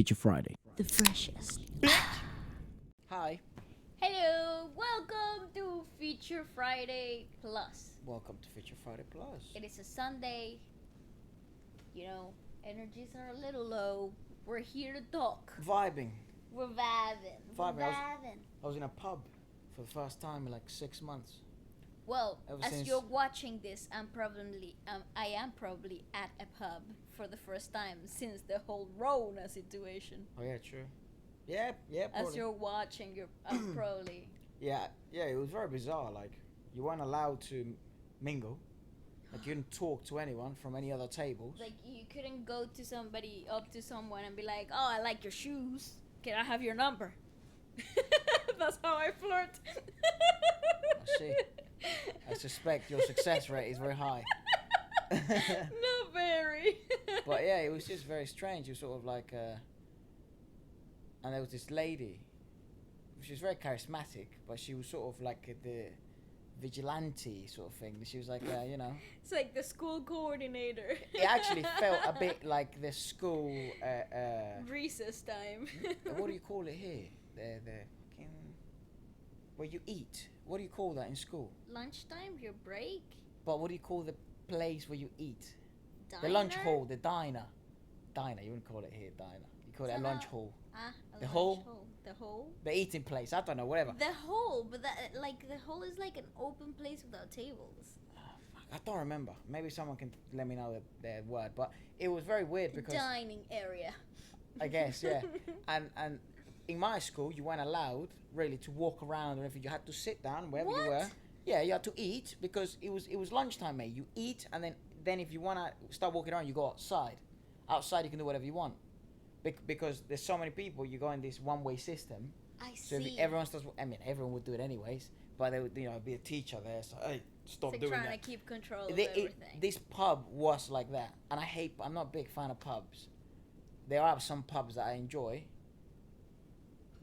Feature Friday. The freshest. Hi. Hello, welcome to Feature Friday Plus. Welcome to Feature Friday Plus. It is a Sunday. You know, energies are a little low. We're here to talk. Vibing. We're vibing. I was in a pub for the first time in like 6 months. Well, Ever as since- you're watching this, I am probably at a pub for the first time since the whole Rona situation. Oh yeah, true. Yeah, As probably. you're watching, I'm probably. Yeah, it was very bizarre. Like, you weren't allowed to mingle. Like, you didn't talk to anyone from any other tables. Like, you couldn't go up to someone and be like, oh, I like your shoes. Can I have your number? That's how I flirt. I see. I suspect your success rate is very high. Not very. But yeah, it was just very strange. It was sort of like, and there was this lady. She was very charismatic, but she was sort of like the vigilante sort of thing. She was like, It's like the school coordinator. it actually felt a bit like the school. Recess time. What do you call it here? The fucking where you eat. What do you call that in school? Lunchtime, your break. But what do you call the place where you eat? Diner? The lunch hall, the diner. Diner, you wouldn't call it here diner. You call it a So lunch no. hall. The The hole. hall? The hole. The eating place. I don't know, whatever. The hole, but that the hole is like an open place without tables. I don't remember. Maybe someone can let me know the word. But it was very weird because Dining area. I guess, yeah. and in my school, you weren't allowed really to walk around or anything. You had to sit down wherever you were. What? Yeah, you had to eat because it was lunchtime, mate. You eat and then if you wanna start walking around, you go outside. Outside, you can do whatever you want. Because there's so many people, you go in this one-way system. I So see. if everyone starts, everyone would do it anyways. But there would, be a teacher there. So hey, stop It's like doing trying that. to keep control of They- everything. this pub was like that, and I'm not a big fan of pubs. There are some pubs that I enjoy,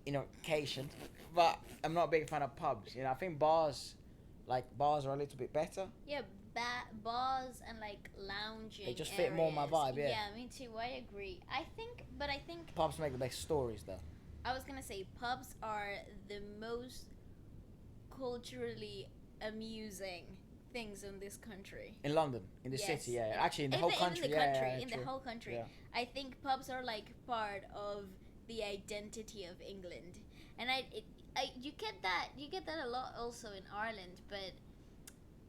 occasion, but I'm not a big fan of pubs. I think bars are a little bit better. Yeah, bars and like lounging. They just fit more my areas. vibe, yeah. Yeah, me too. I agree. I think Pubs make the best stories, though. I was gonna say pubs are the most culturally amusing things in this country. In London, in the Yes, city, yeah. yeah. Actually, in the whole country, in the yeah, country, yeah, in true. the whole country. Yeah. I think pubs are like part of the identity of England, and you get that a lot also in Ireland, but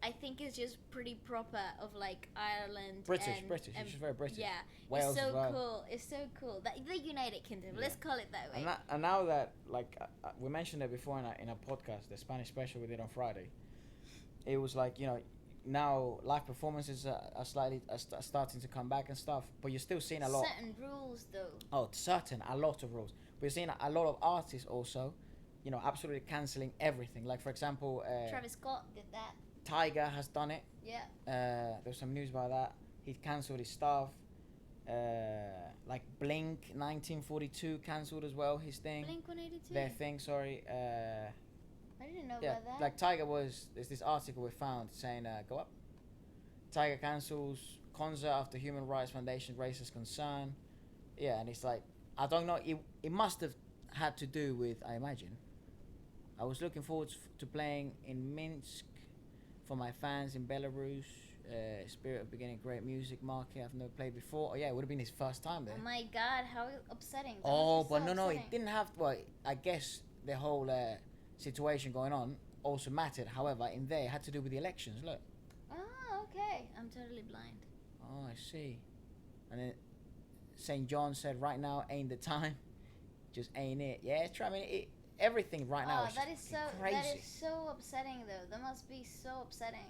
I think it's just pretty proper of like Ireland. British. and It's just very British. Yeah, Wales it's so as well. cool. It's so cool. The United Kingdom. Yeah. Let's call it that way. And now that, like, we mentioned it before in a podcast, the Spanish special we did on Friday, it was like, now live performances are starting to come back and stuff, but you're still seeing a lot. Certain rules though. Oh, a lot of rules. But you're seeing a lot of artists also, absolutely cancelling everything. Like, for example, Travis Scott did that. Tyga has done it. Yeah. There's some news about that. He cancelled his stuff. Like Blink 1942 cancelled as well his thing. Blink 182. Their thing, sorry. I didn't know Yeah, about that. like there's this article we found saying, go up. Tyga cancels concert after Human Rights Foundation raises concern. Yeah, and it's like, I don't know, it must have had to do with, I imagine. I was looking forward to playing in Minsk for my fans in Belarus. Spirit of beginning great music market I've never played before. Oh yeah, it would have been his first time there. Oh my god, how upsetting. That Oh, must be but so no, it upsetting. didn't have. Well, I guess the whole situation going on also mattered. However, in there, it had to do with the elections. Look. Oh, okay. I'm totally blind. Oh, I see. And then St. John said, "Right now ain't the time. Just ain't it." Yeah, it's true. I mean, everything right now is that just is so crazy. that is so upsetting though. That must be so upsetting.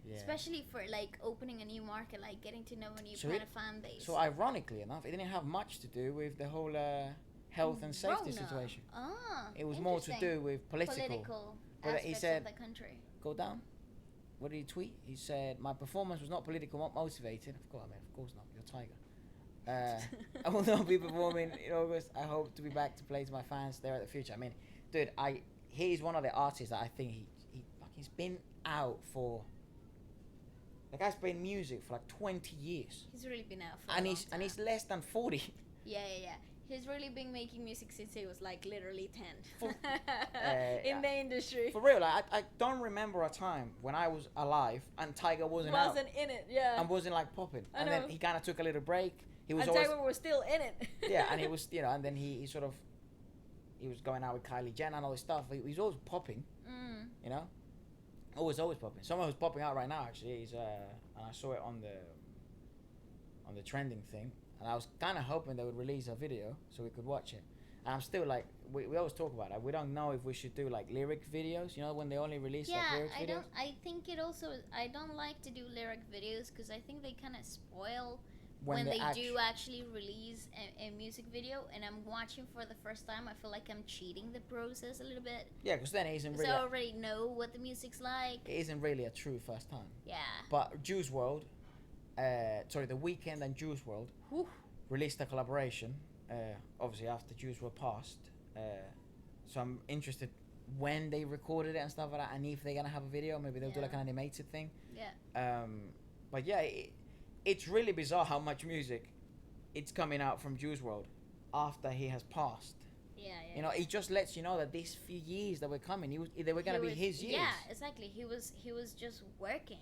Yeah. Especially for like opening a new market, like getting to know a new So kind of fan base. So ironically enough, it didn't have much to do with the whole health and safety Rona. situation. Ah, It was more to interesting. do with political. But aspects he said- of the country. Go down. What did he tweet? He said, "My performance was not political motivated." Of course, of course not. You're Tiger. I will not be performing in August. I hope to be back to play to my fans there at the future. I mean, dude, he's one of the artists that I think he's been out for. The guy's playing music for like 20 years, He's really been out for and a long he's time. less than 40. Yeah. He's really been making music since he was like literally 10 For- in the industry. For real, I don't remember a time when I was alive and Tiger wasn't out In it, yeah. and wasn't like popping. I And know. then he kind of took a little break. He was And always Taylor was still in it. yeah, and he was and then he sort of he was going out with Kylie Jenner and all this stuff. He's always popping, you know, always popping. Someone who's popping out right now actually is and I saw it on the trending thing, and I was kind of hoping they would release a video so we could watch it. And I'm still like, we always talk about it. We don't know if we should do like lyric videos, you know, when they only release like lyric videos. I think it also, I don't like to do lyric videos because I think they kind of spoil when they do actually release a music video, and I'm watching for the first time. I feel like I'm cheating the process a little bit. Yeah, because then it isn't really. So I already know what the music's like. It isn't really a true first time. Yeah. But Juice WRLD, The Weeknd and Juice WRLD released a collaboration. Obviously after Juice WRLD passed. So I'm interested when they recorded it and stuff like that, and if they're gonna have a video, maybe they'll do like an animated thing. Yeah. But yeah. It's really bizarre how much music it's coming out from Juice WRLD after he has passed. Yeah. You know, it just lets you know that these few years that were coming, they were gonna be his years. Yeah, exactly. He was just working.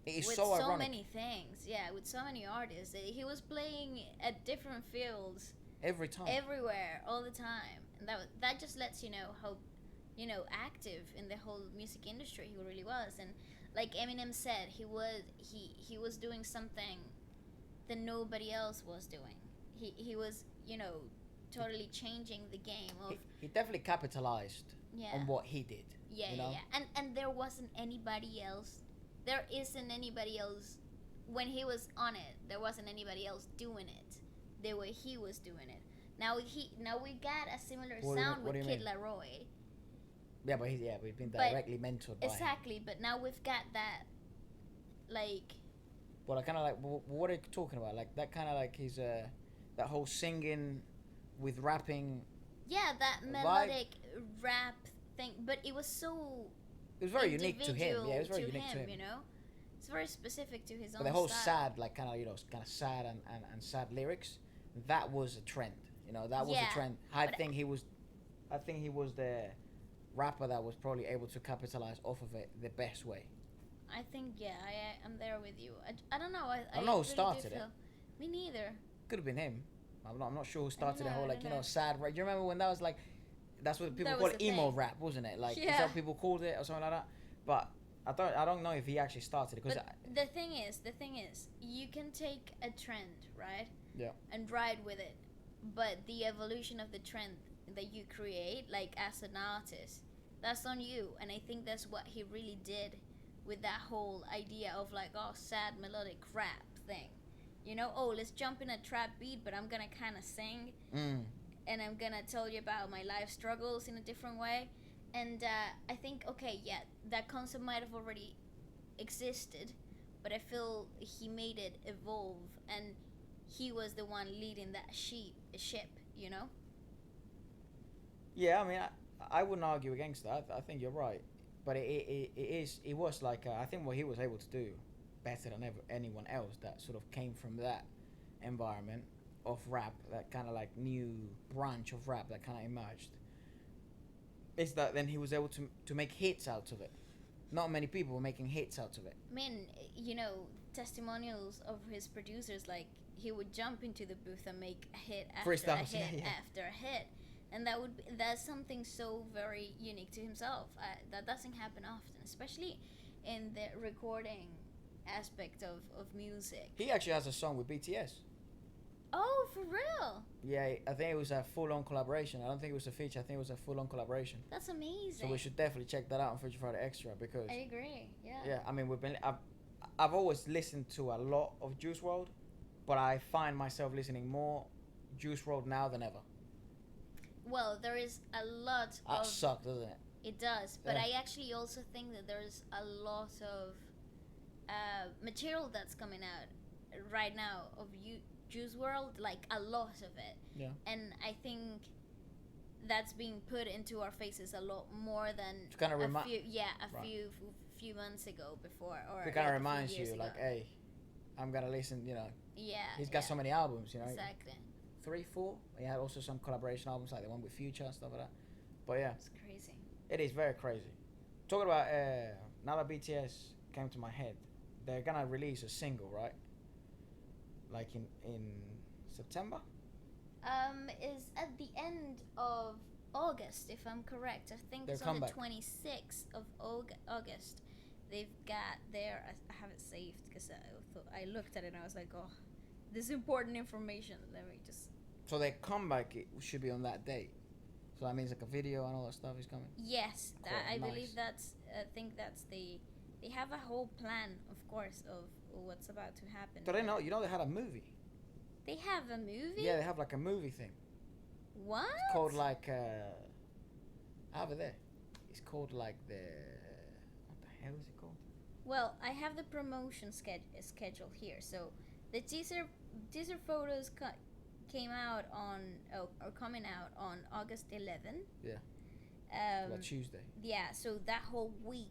It is with so ironic. many things. Yeah, with so many artists. He was playing at different fields every time, everywhere, all the time, and that just lets you know how, active in the whole music industry he really was. And like Eminem said, he was doing something that nobody else was doing. He was, totally changing the game of. He definitely capitalized on what he did. Yeah. And there wasn't anybody else. There isn't anybody else. When he was on it, there wasn't anybody else doing it the way he was doing it. Now we got a similar sound with Kid Laroi. Yeah, but he's been directly mentored by him. Exactly, but now we've got that, like. Well, I kind of like. What are you talking about? Like that kind of like his that whole singing with rapping. Yeah, that melodic rap thing, but it was so. It was very unique to him. Yeah, it was very unique to him. You know, it's very specific to his own. But the whole style. sad, like kind of sad and sad lyrics, that was a trend. You know, that was a trend. I think he was the rapper that was probably able to capitalize off of it the best way. I think I'm there with you. I don't know. I don't know who really started it. Me neither. Could have been him. I'm not sure who started the whole sad rap. You remember when that was like, that's what people called emo rap, wasn't it? Like is that what people called it or something like that? But I don't know if he actually started it. But the thing is, you can take a trend, right? Yeah. And ride with it, but the evolution of the trend that you create, like as an artist, that's on you. And I think that's what he really did with that whole idea of like, sad melodic rap thing. Let's jump in a trap beat, but I'm gonna kind of sing, and I'm gonna tell you about my life struggles in a different way. And I think, that concept might have already existed, but I feel he made it evolve, and he was the one leading that ship, Yeah, I mean, I wouldn't argue against that. I think you're right, but it was like I think what he was able to do better than anyone else that sort of came from that environment of rap, that kind of like new branch of rap that kind of emerged, is that then he was able to make hits out of it. Not many people were making hits out of it. I mean, testimonials of his producers, like he would jump into the booth and make a hit after a hit after a hit. And that's something so very unique to himself. That doesn't happen often, especially in the recording aspect of music. He actually has a song with BTS. Oh, for real? Yeah, I think it was a full-on collaboration. I don't think it was a feature. I think it was a full-on collaboration. That's amazing. So we should definitely check that out on Future Friday Extra because. I agree. Yeah. Yeah, I mean I've always listened to a lot of Juice WRLD, but I find myself listening more Juice WRLD now than ever. Well, there is a lot of. That sucks, doesn't it? It does, but I actually also think that there's a lot of material that's coming out right now of Juice WRLD, like a lot of it. Yeah. And I think that's being put into our faces a lot more than a few months ago before, or it kind of like reminds you, like, hey, I'm gonna listen. Yeah. He's got so many albums, Exactly. 3, 4. He had also some collaboration albums like the one with Future and stuff like that. But yeah, It's crazy. it is very crazy. Talking about now that BTS came to my head, they're gonna release a single, right? Like in September. Is at the end of August, if I'm correct. I think Their it's on the comeback. 26th of August. They've got their. I have it saved because I looked at it and I was like, oh, this is important information. Let me just. So their comeback it should be on that date. So that means like a video and all that stuff is coming. Yes, Cool, I nice. believe that's. I think that's the. They have a whole plan, of course, of what's about to happen. But I know, you know, they had a movie. They have a movie. Yeah, they have like a movie thing. What? It's called like I have it there. It's called like the what the hell is it called? Well, I have the promotion schedule here. So the teaser photos came out on or coming out on August 11th. Yeah. Like Tuesday. Yeah. So that whole week,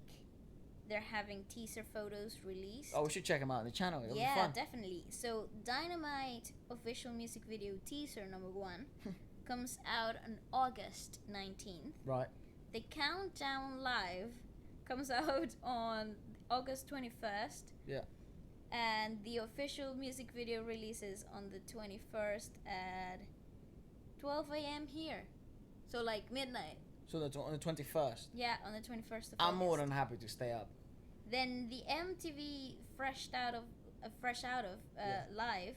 they're having teaser photos released. Oh, we should check them out on the channel. It'll be Yeah, fun. definitely. So Dynamite official music video teaser number 1 comes out on August 19th. Right. The Countdown Live comes out on August 21st. Yeah. And the official music video releases on the 21st at 12 a.m. here. So like midnight. So that's on the 21st. Yeah, on the 21st of I'm more August. than happy to stay up. Then the MTV Fresh Out of Yeah. Live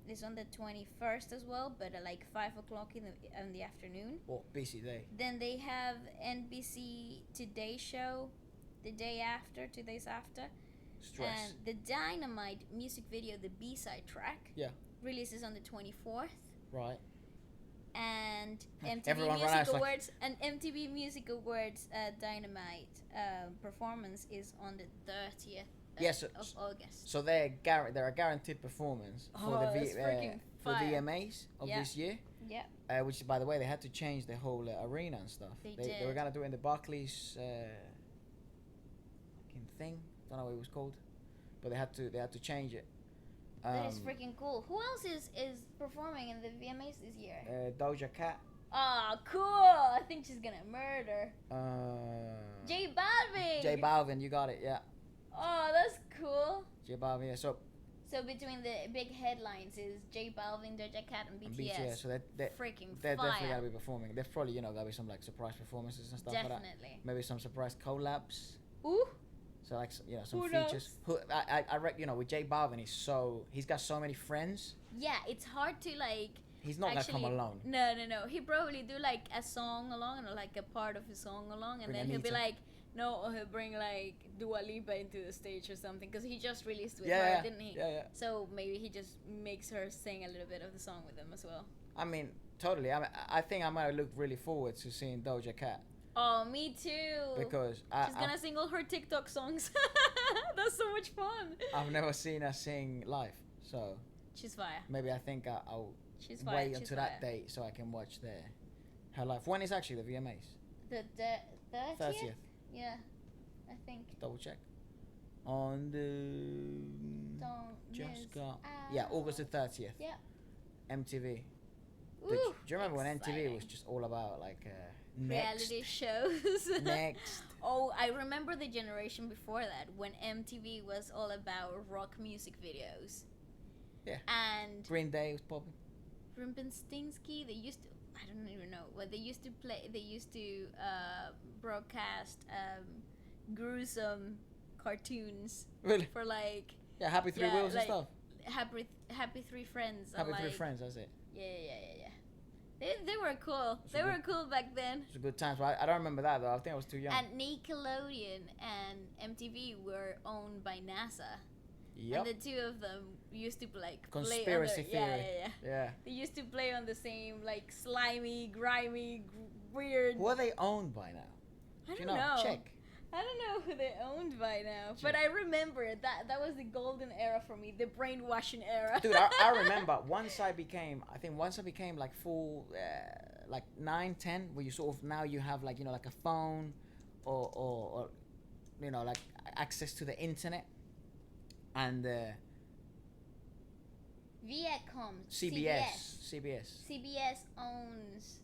is on the 21st as well, but at like 5 o'clock in the afternoon. Well, busy day. Then they have NBC Today Show the day after, 2 days after. Stress. And the Dynamite music video, the B-side track, Yeah. releases on the 24th. Right. And Everyone runs like- MTV Music Awards Dynamite performance is on the 30th Yes, of August. So they're a guaranteed performance for the that's freaking for the fire. VMAs of Yeah. this year. Yeah. Which, by the way, they had to change the whole arena and stuff. They They were did. gonna do it in the Barclays fucking thing. Don't know what it was called, but they had to change it. That is freaking cool. Who else is performing in the VMAs this year? Doja Cat. Oh, cool. I think she's gonna murder. J Balvin. J Balvin, you got it. Yeah, Oh, that's cool. J Balvin. Yeah. So So between the big headlines is J Balvin, Doja Cat, and BTS. So they're Freaking definitely fire. gotta be performing. There's probably gotta be some like surprise performances and stuff like that. Definitely. Maybe some surprise collabs. Ooh. So like some Who features. I reckon with J Balvin he's got so many friends. Yeah, it's hard to like. He's not actually, gonna come alone. No. He probably do like a song along or like a part of a song along, and Bring then he'll be Anita. like, no, or he'll bring like Dua Lipa into the stage or something, because he just released with Yeah, her, didn't he? Yeah. So maybe he just makes her sing a little bit of the song with him as well. I mean, totally. I think I might look really forward to seeing Doja Cat Oh, me too. because She's gonna sing all her TikTok songs. That's so much fun. I've never seen her sing live, so She's fire. maybe I think I'll She's fire. wait She's until fire. that date so I can watch her live. When is actually the VMAs? The 30th? 30th. Yeah, I think. Double check. On the Don't just miss got out. yeah August the 30th. Yeah. MTV. Ooh, Do you remember when MTV exciting. was just all about like next, Reality shows. next? Oh, I remember the generation before that when MTV was all about rock music videos. Yeah. And Green Day was popping. Rumpelstiltskin, they used to, I don't even know, but they used to broadcast gruesome cartoons Really? for like Yeah, Happy Three Yeah, Wheels like- and stuff. Happy Three Friends. and Happy like, Three Friends, that's it. Yeah. They were cool. It's They a were good- cool back then. It was a good time. So I don't remember that though. I think I was too young. And Nickelodeon and MTV were owned by NASA. Yep. And the two of them used to like Conspiracy play on the, theory. Yeah. Yeah. They used to play on the same like slimy, grimy, weird. Who are they owned by now? I Do don't you know. Check. I don't know who they owned by now, Check. but I remember that was the golden era for me, the brainwashing era. Dude, I remember once I became like full, like 9, 10, where you sort of now you have like like a phone, or like access to the internet, and Viacom. CBS owns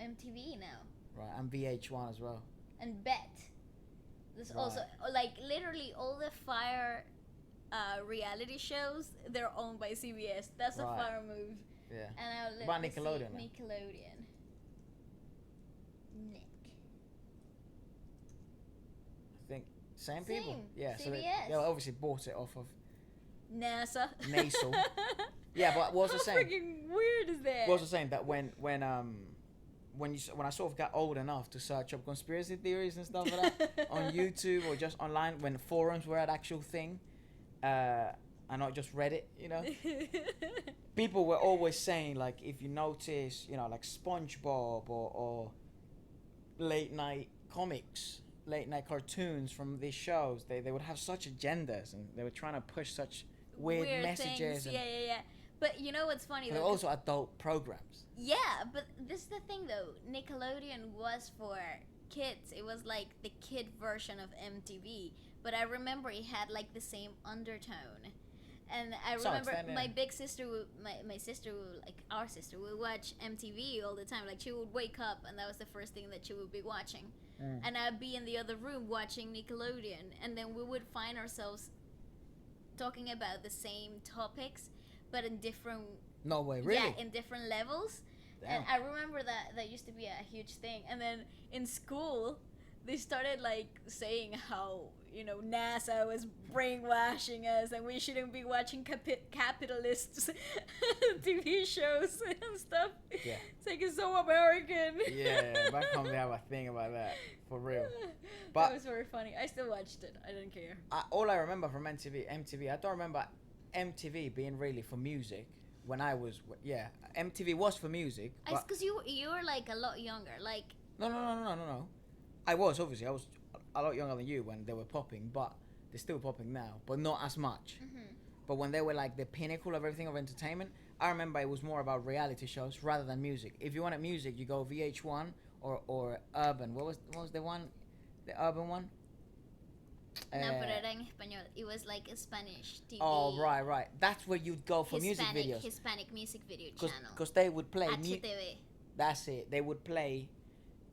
MTV now. Right, and VH1 as well. And Bet. There's also like literally all the fire reality shows. They're owned by CBS. That's a fire move. Yeah. And about Nickelodeon. Nickelodeon. Nick. I think same people. Yeah. CBS. So they obviously bought it off of NASA. Nasal. Yeah, but what was I saying? How freaking weird is that? What was I saying? That when I sort of got old enough to search up conspiracy theories and stuff like that on YouTube or just online, when forums were an actual thing, and not just Reddit, you know, people were always saying, like, if you notice, you know, like SpongeBob or late night comics, late night cartoons from these shows, they would have such agendas, and they were trying to push such weird messages. Things. Yeah. But you know what's funny? They're also adult programs. Yeah, but this is the thing though. Nickelodeon was for kids. It was like the kid version of MTV. But I remember it had like the same undertone. And I remember my big sister, my sister, like our sister, would watch MTV all the time. Like she would wake up and that was the first thing that she would be watching. And I'd be in the other room watching Nickelodeon. And then we would find ourselves talking about the same topics, but in different... No way, really? Yeah, in different levels. Damn. And I remember that used to be a huge thing. And then in school, they started like saying how, you know, NASA was brainwashing us and we shouldn't be watching capitalists TV shows and stuff. Yeah. It's like, it's so American. Yeah, back home they have a thing about that, for real. But that was very funny. I still watched it. I didn't care. All I remember from MTV, I don't remember MTV being really for music. When I was, MTV was for music. It's because you were like a lot younger, like... No. I was a lot younger than you when they were popping, but they're still popping now, but not as much. Mm-hmm. But when they were like the pinnacle of everything of entertainment, I remember it was more about reality shows rather than music. If you wanted music, you go VH1 or Urban. What was the one, the Urban one? No, pero era en español. It was like a Spanish TV. Oh, right. That's where you'd go for music videos. Hispanic music video channel. Because they would play... HTV. That's it. They would play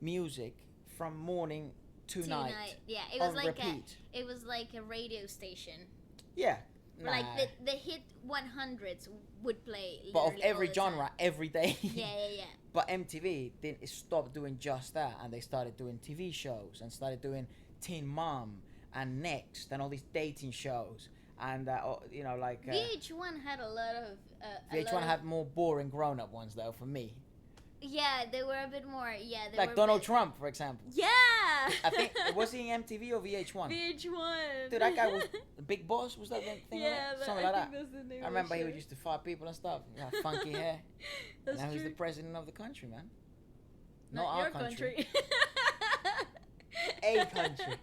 music from morning to night. Yeah, it was like repeat. It was like a radio station. Yeah. Like the hit 100s would play. But of every genre, every day. Yeah. But MTV didn't stop doing just that, and they started doing TV shows and started doing Teen Mom and Next and all these dating shows, and you know, like VH1 had a lot of VH1 had more boring grown-up ones though for me. Yeah, they were a bit more. Yeah, they like were Donald Trump, for example. Yeah. I think was he in MTV or VH1? VH1. Dude, that guy was the Big Boss. Was that the thing? Yeah, something like that. That's the name. I remember he used to fight people and stuff. He had funky hair. That's now true. he's the president of the country, man. Not our your country. A country.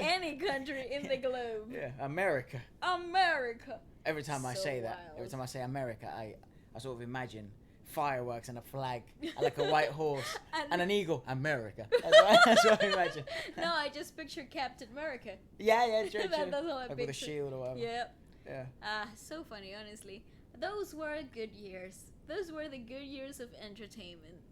Any country in the globe. Yeah, America. Every time I say that, every time I say America, I sort of imagine fireworks and a flag and like a white horse and an eagle. America. That's what I imagine. No, I just picture Captain America. Yeah, true. That's all I like picture. with a shield or whatever. Yeah. Yeah. So funny, honestly. Those were good years. Those were the good years of entertainment.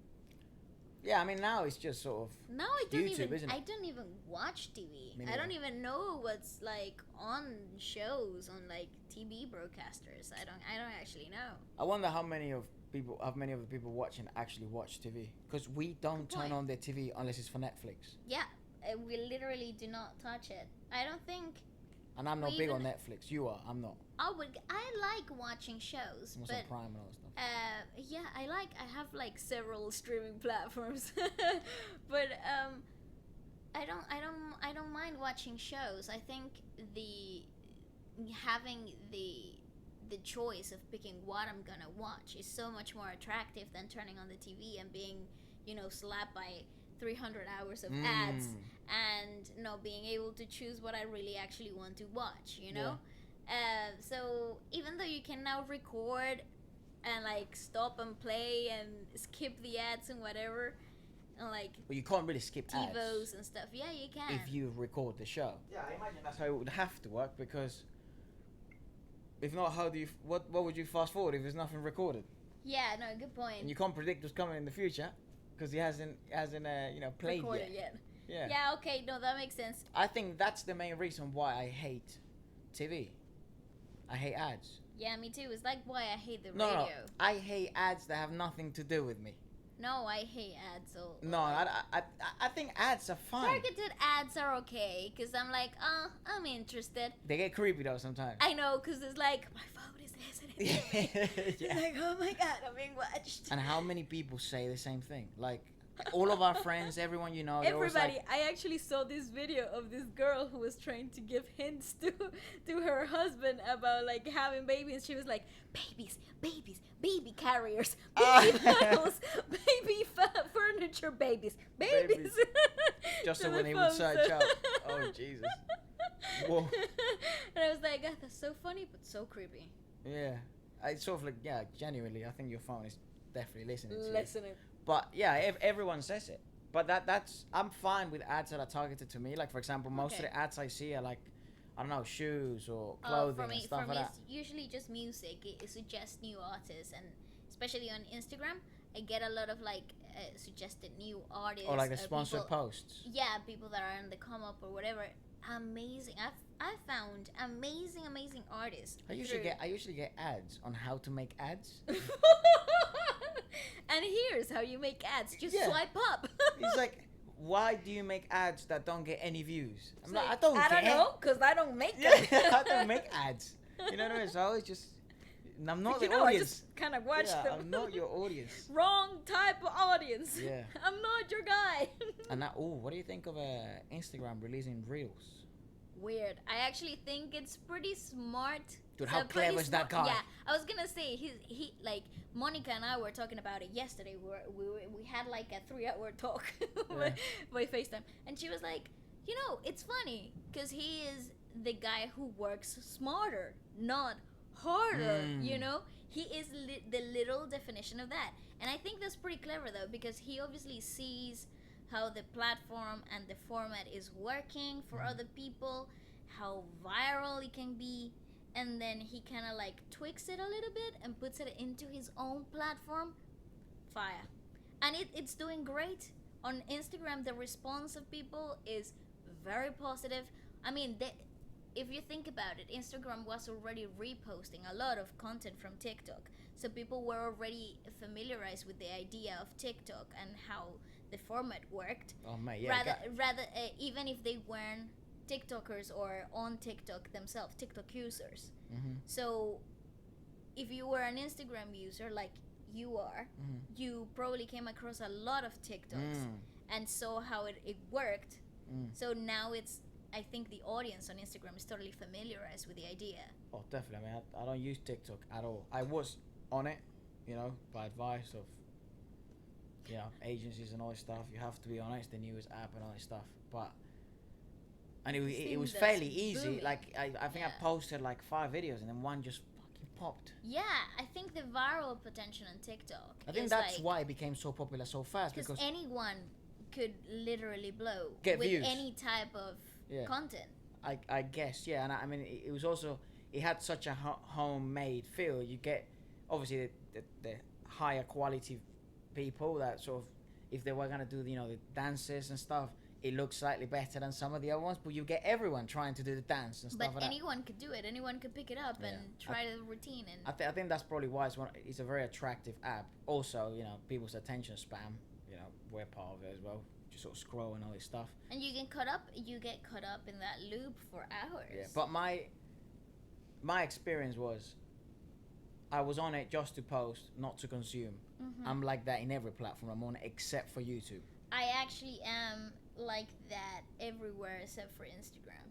Yeah, I mean now it's just sort of now I don't YouTube, isn't it? I don't even watch TV. I don't even know what's like on shows on like TV broadcasters. I don't actually know. I wonder how many of the people watching actually watch TV, because we don't turn on their TV unless it's for Netflix. Yeah, we literally do not touch it. I don't think. And I'm not big on Netflix. You are. I'm not. I like watching shows, but on Prime and all that stuff. Yeah, I have like several streaming platforms, but I don't mind watching shows. I think having the choice of picking what I'm gonna watch is so much more attractive than turning on the TV and being, you know, slapped by 300 hours of ads and not being able to choose what I really actually want to watch, you know? Yeah. So even though you can now record and like stop and play and skip the ads and whatever, and like... Well, you can't really skip TiVos ads. And stuff. Yeah, you can. If you record the show. Yeah, I imagine that's how it would have to work, because If not, how do you? What would you fast forward if there's nothing recorded? Yeah, no, good point. And you can't predict what's coming in the future, because he hasn't played Recorded yet. yet. Yeah. Yeah, okay, no, that makes sense. I think that's the main reason why I hate TV. I hate ads. Yeah, me too. It's like why I hate the No, radio. I hate ads that have nothing to do with me. No, I hate ads. No, I think ads are fine. Targeted ads are okay, because I'm like, I'm interested. They get creepy though sometimes. I know, because it's like, my phone is this and it's Yeah. It's like, oh my god, I'm being watched. And how many people say the same thing? Like, all of our friends, everyone you know. they're always Everybody, like, I actually saw this video of this girl who was trying to give hints to her husband about like having babies. She was like, babies, baby carriers, baby bottles, baby furniture, babies. Just so To when the he would phone, search so- up. Oh, Jesus. Whoa. And I was like, God, that's so funny, but so creepy. Yeah. It's sort of like, yeah, genuinely, I think your phone is definitely listening to you. Listening. But yeah, everyone says it. But that's I'm fine with ads that are targeted to me. Like, for example, most of Okay. the ads I see are like, I don't know, shoes or clothing for and me, stuff like that. it's usually just music. It suggests new artists, and especially on Instagram, I get a lot of like suggested new artists. Or like the sponsored people, posts. Yeah, people that are in the come up or whatever. Amazing. I've found amazing artists. I usually get ads on how to make ads. And here's how you make ads. Just Yeah. swipe up. It's like, why do you make ads that don't get any views? I'm It's like, like, I don't I care. don't know, cause I don't make Yeah, them. I don't make ads. You know what I mean? So I always just, I'm not You the know, I audience. just kind of watch Yeah, them. I'm not your audience. Wrong type of audience. Yeah. I'm not your guy. And now, what do you think of Instagram releasing reels? Weird. I actually think it's pretty smart. Dude, It's how a pretty clever is that guy? Yeah, I was gonna say he like Monica and I were talking about it yesterday. We had like a 3-hour talk by FaceTime, and she was like, you know, it's funny because he is the guy who works smarter, not harder. You know, he is the literal definition of that, and I think that's pretty clever though because he obviously sees how the platform and the format is working for other people, how viral it can be, and then he kind of like tweaks it a little bit and puts it into his own platform. Fire. And it's doing great. On Instagram, the response of people is very positive. I mean, if you think about it, Instagram was already reposting a lot of content from TikTok. So people were already familiarized with the idea of TikTok and how the format worked. Oh mate, yeah. Rather, even if they weren't TikTokers or on TikTok themselves, TikTok users. So if you were an Instagram user like you are, you probably came across a lot of TikToks and saw how it worked. So now I think the audience on Instagram is totally familiarized with the idea. Oh, definitely. I mean, I don't use TikTok at all. I was on it, by advice of, agencies and all this stuff. You have to be on it. It's the newest app and all this stuff. And it was fairly easy. booming. Like, I think I posted like 5 videos and then one just fucking popped. Yeah, I think the viral potential on TikTok. I think is that's like, why it became so popular so fast because anyone could literally blow Get with views. any type of content. I guess, yeah. And I mean, it was also, it had such a homemade feel. You get, obviously, the higher quality people that sort of, if they were going to do, the dances and stuff, it looks slightly better than some of the other ones, but you get everyone trying to do the dance and stuff But like anyone could do it. Anyone could pick it up and try the routine. And that. I think that's probably why it's a very attractive app. Also, people's attention span, we're part of it as well. Just sort of scroll and all this stuff. And you get caught up in that loop for hours. Yeah, but my experience was, I was on it just to post, not to consume. I'm like that in every platform I'm on, except for YouTube. I actually am like that everywhere except for Instagram.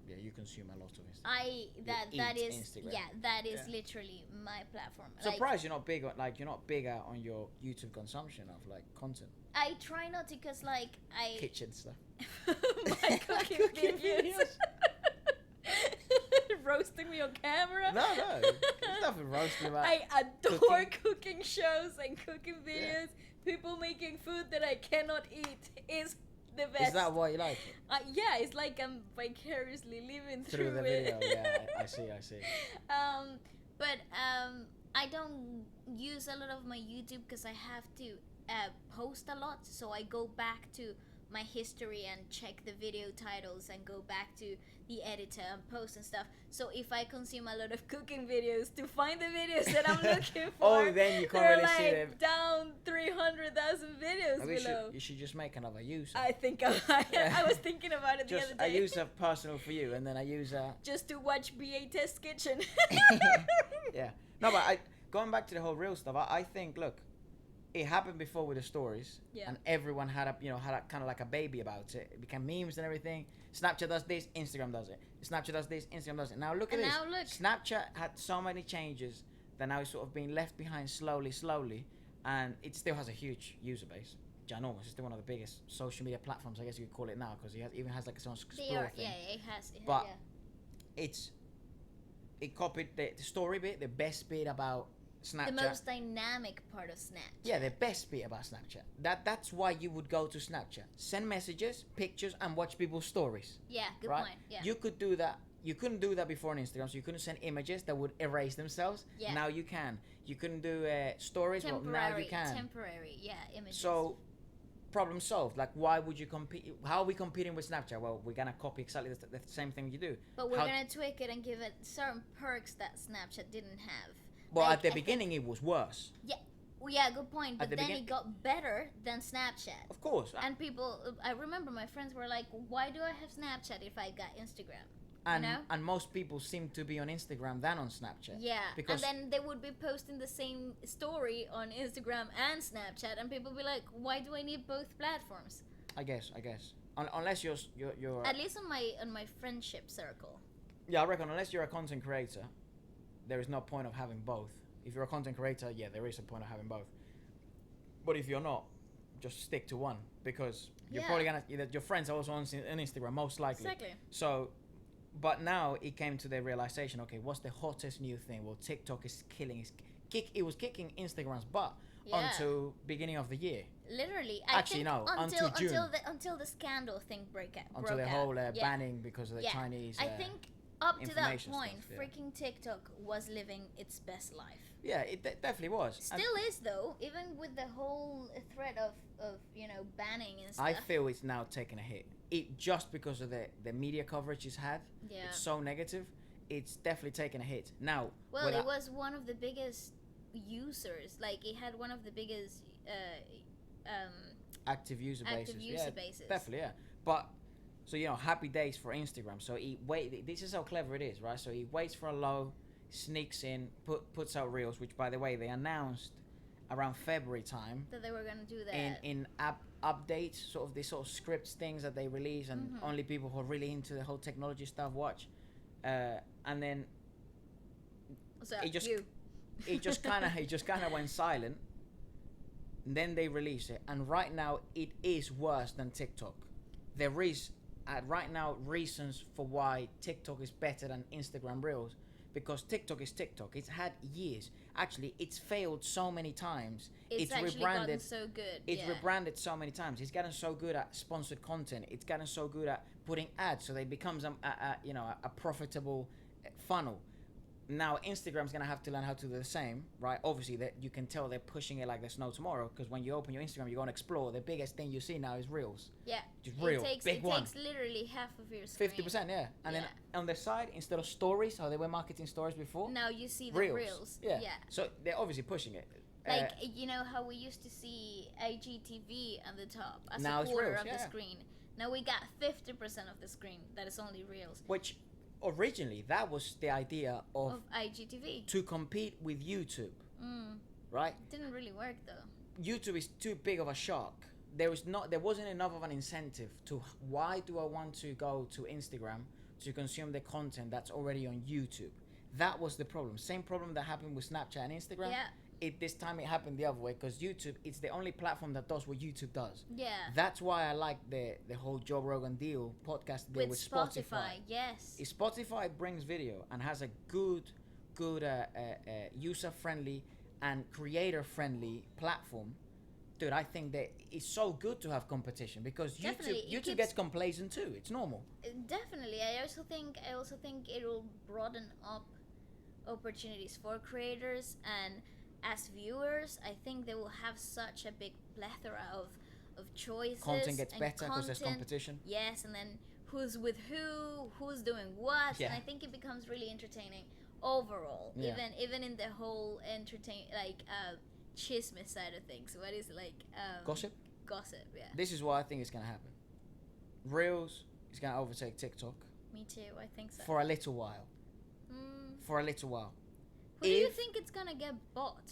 Yeah, you consume a lot of Instagram. That eat is Instagram. that is literally my platform. Surprised you're not big on you're not bigger on your YouTube consumption of like content. I try not to because I Kitchen stuff. my cooking videos. Roasting me on camera. No, there's nothing roasting about. I adore cooking shows and cooking videos. People making food that I cannot eat is the best. Is that why you like it? Yeah, it's like I'm vicariously living Through the it. video, yeah, I see. But I don't use a lot of my YouTube because I have to post a lot, so I go back to my history and check the video titles and go back to the editor and post and stuff. So if I consume a lot of cooking videos to find the videos that I'm looking for, Oh, then you can't they're really like see them. down 300,000 videos Maybe below. you should just make another user. I think I was thinking about it the other day. I use a personal for you, and then I use a just to watch BA Test Kitchen. yeah. No, but going back to the whole real stuff, I think, look, it happened before with the stories, and everyone had a kind of like a baby about it. It became memes and everything. Snapchat does this, Instagram does it. Snapchat does this, Instagram does it. Now look at this. Now look. Snapchat had so many changes that now it's sort of being left behind slowly, and it still has a huge user base. Ginormous. It's still one of the biggest social media platforms, I guess you could call it now, because it even has like its own Explorer thing. Yeah, it has. But it copied the story bit, the best bit about Snapchat. The most dynamic part of Snapchat. Yeah, the best bit about Snapchat. That's why you would go to Snapchat. Send messages, pictures, and watch people's stories. Yeah, good right? point. Yeah. You could do that. You couldn't do that before on Instagram, so you couldn't send images that would erase themselves. Yeah. Now you can. You couldn't do stories, but now you can. Temporary, yeah, images. So, problem solved. Like, why would you compete? How are we competing with Snapchat? Well, we're gonna copy exactly the same thing you do. But we're gonna tweak it and give it certain perks that Snapchat didn't have. Well, like, at the beginning, it was worse. Yeah. Well, yeah, good point. But then it got better than Snapchat. Of course. And people, I remember my friends were like, why do I have Snapchat if I got Instagram? And most people seem to be on Instagram than on Snapchat. Yeah. Because and then they would be posting the same story on Instagram and Snapchat, and people be like, why do I need both platforms? I guess. Unless you're at least on my friendship circle. Yeah, I reckon unless you're a content creator, there is no point of having both. If you're a content creator, yeah, there is a point of having both. But if you're not, just stick to one, because you're probably gonna your friends are also on Instagram, most likely. Exactly. So, but now it came to the realization, okay, what's the hottest new thing? Well, TikTok is killing. It was kicking Instagram's butt until beginning of the year. Literally. Actually, no, until June. Until the scandal thing broke out. Until the whole banning because of the Chinese. I think up to that point, stuff, freaking TikTok was living its best life. Yeah, it definitely was. Still is though, even with the whole threat of banning and stuff. I feel it's now taking a hit. It just because of the media coverage it's had. Yeah. It's so negative. It's definitely taken a hit. Now. Well, it was one of the biggest users. Like it had one of the biggest active user bases. Bases. Definitely, yeah. But so happy days for Instagram. So this is how clever it is, right? So he waits for a low, sneaks in, puts out reels, which by the way they announced around February time that they were gonna do that in app updates, sort of these sort of scripts things that they release, and only people who are really into the whole technology stuff watch, and then it just kind of went silent. And then they release it, and right now it is worse than TikTok. There is right now reasons for why TikTok is better than Instagram Reels, because TikTok is TikTok. It's had years. Actually, it's failed so many times. It's actually rebranded. Gotten so good. It's rebranded so many times. It's gotten so good at sponsored content. It's gotten so good at putting ads, so they becomes a profitable funnel. Now Instagram's gonna have to learn how to do the same, right? Obviously, that you can tell they're pushing it like there's no tomorrow, because when you open your Instagram, you go and explore. The biggest thing you see now is Reels. Yeah. Just Reels, big one. It takes literally half of your screen. 50%, yeah. And then on the side, instead of stories, how they were marketing stories before. Now you see the Reels. Yeah. So they're obviously pushing it. Like how we used to see IGTV on the top as now a quarter Reels, of the screen. Now we got 50% of the screen that is only Reels. Which originally that was the idea of IGTV to compete with YouTube, right? It didn't really work though. YouTube is too big of a shark. There wasn't enough of an incentive to why do I want to go to Instagram to consume the content that's already on YouTube. That was the problem. Same problem that happened with Snapchat and Instagram. Yeah. This time it happened the other way, because YouTube, it's the only platform that does what YouTube does. Yeah. That's why I like the whole Joe Rogan podcast deal with Spotify. Yes. If Spotify brings video and has a good user-friendly and creator-friendly platform, dude, I think that it's so good to have competition because Definitely, it YouTube keeps- gets complacent too. It's normal. Definitely, I also think it will broaden up opportunities for creators, and as viewers, I think they will have such a big plethora of choices. Content gets and better because there's content. competition. Yes, and then who's with who's doing what, Yeah. and I think it becomes really entertaining overall. Yeah. Even in the whole chisme side of things. What is it, like Gossip. Gossip, yeah. This is what I think is gonna happen. Reels is gonna overtake TikTok Me too. I think so. for a little while. Mm, For a little while. who do you If- think it's gonna get bought?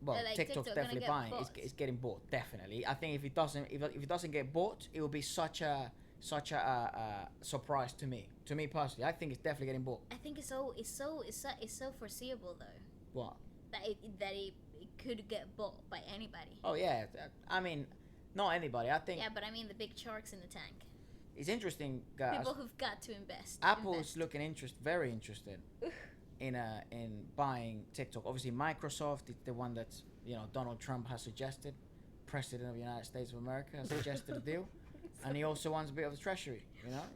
Well, like TikTok's TikTok definitely gonna buying. get It's, bought. it's getting bought, definitely. I think if it doesn't get bought, it will be such a surprise to me. To me personally, I think it's definitely getting bought. I think it's so foreseeable though What? that it could get bought by anybody. Oh yeah. I mean, not anybody. I think Yeah, but I mean the big sharks in the tank. it's interesting. Guys. People who've got to invest. Apple's invest. looking very interested in buying TikTok. Obviously, Microsoft is the one that Donald Trump has suggested. President of the United States of America has suggested a deal, and he also wants a bit of the treasury,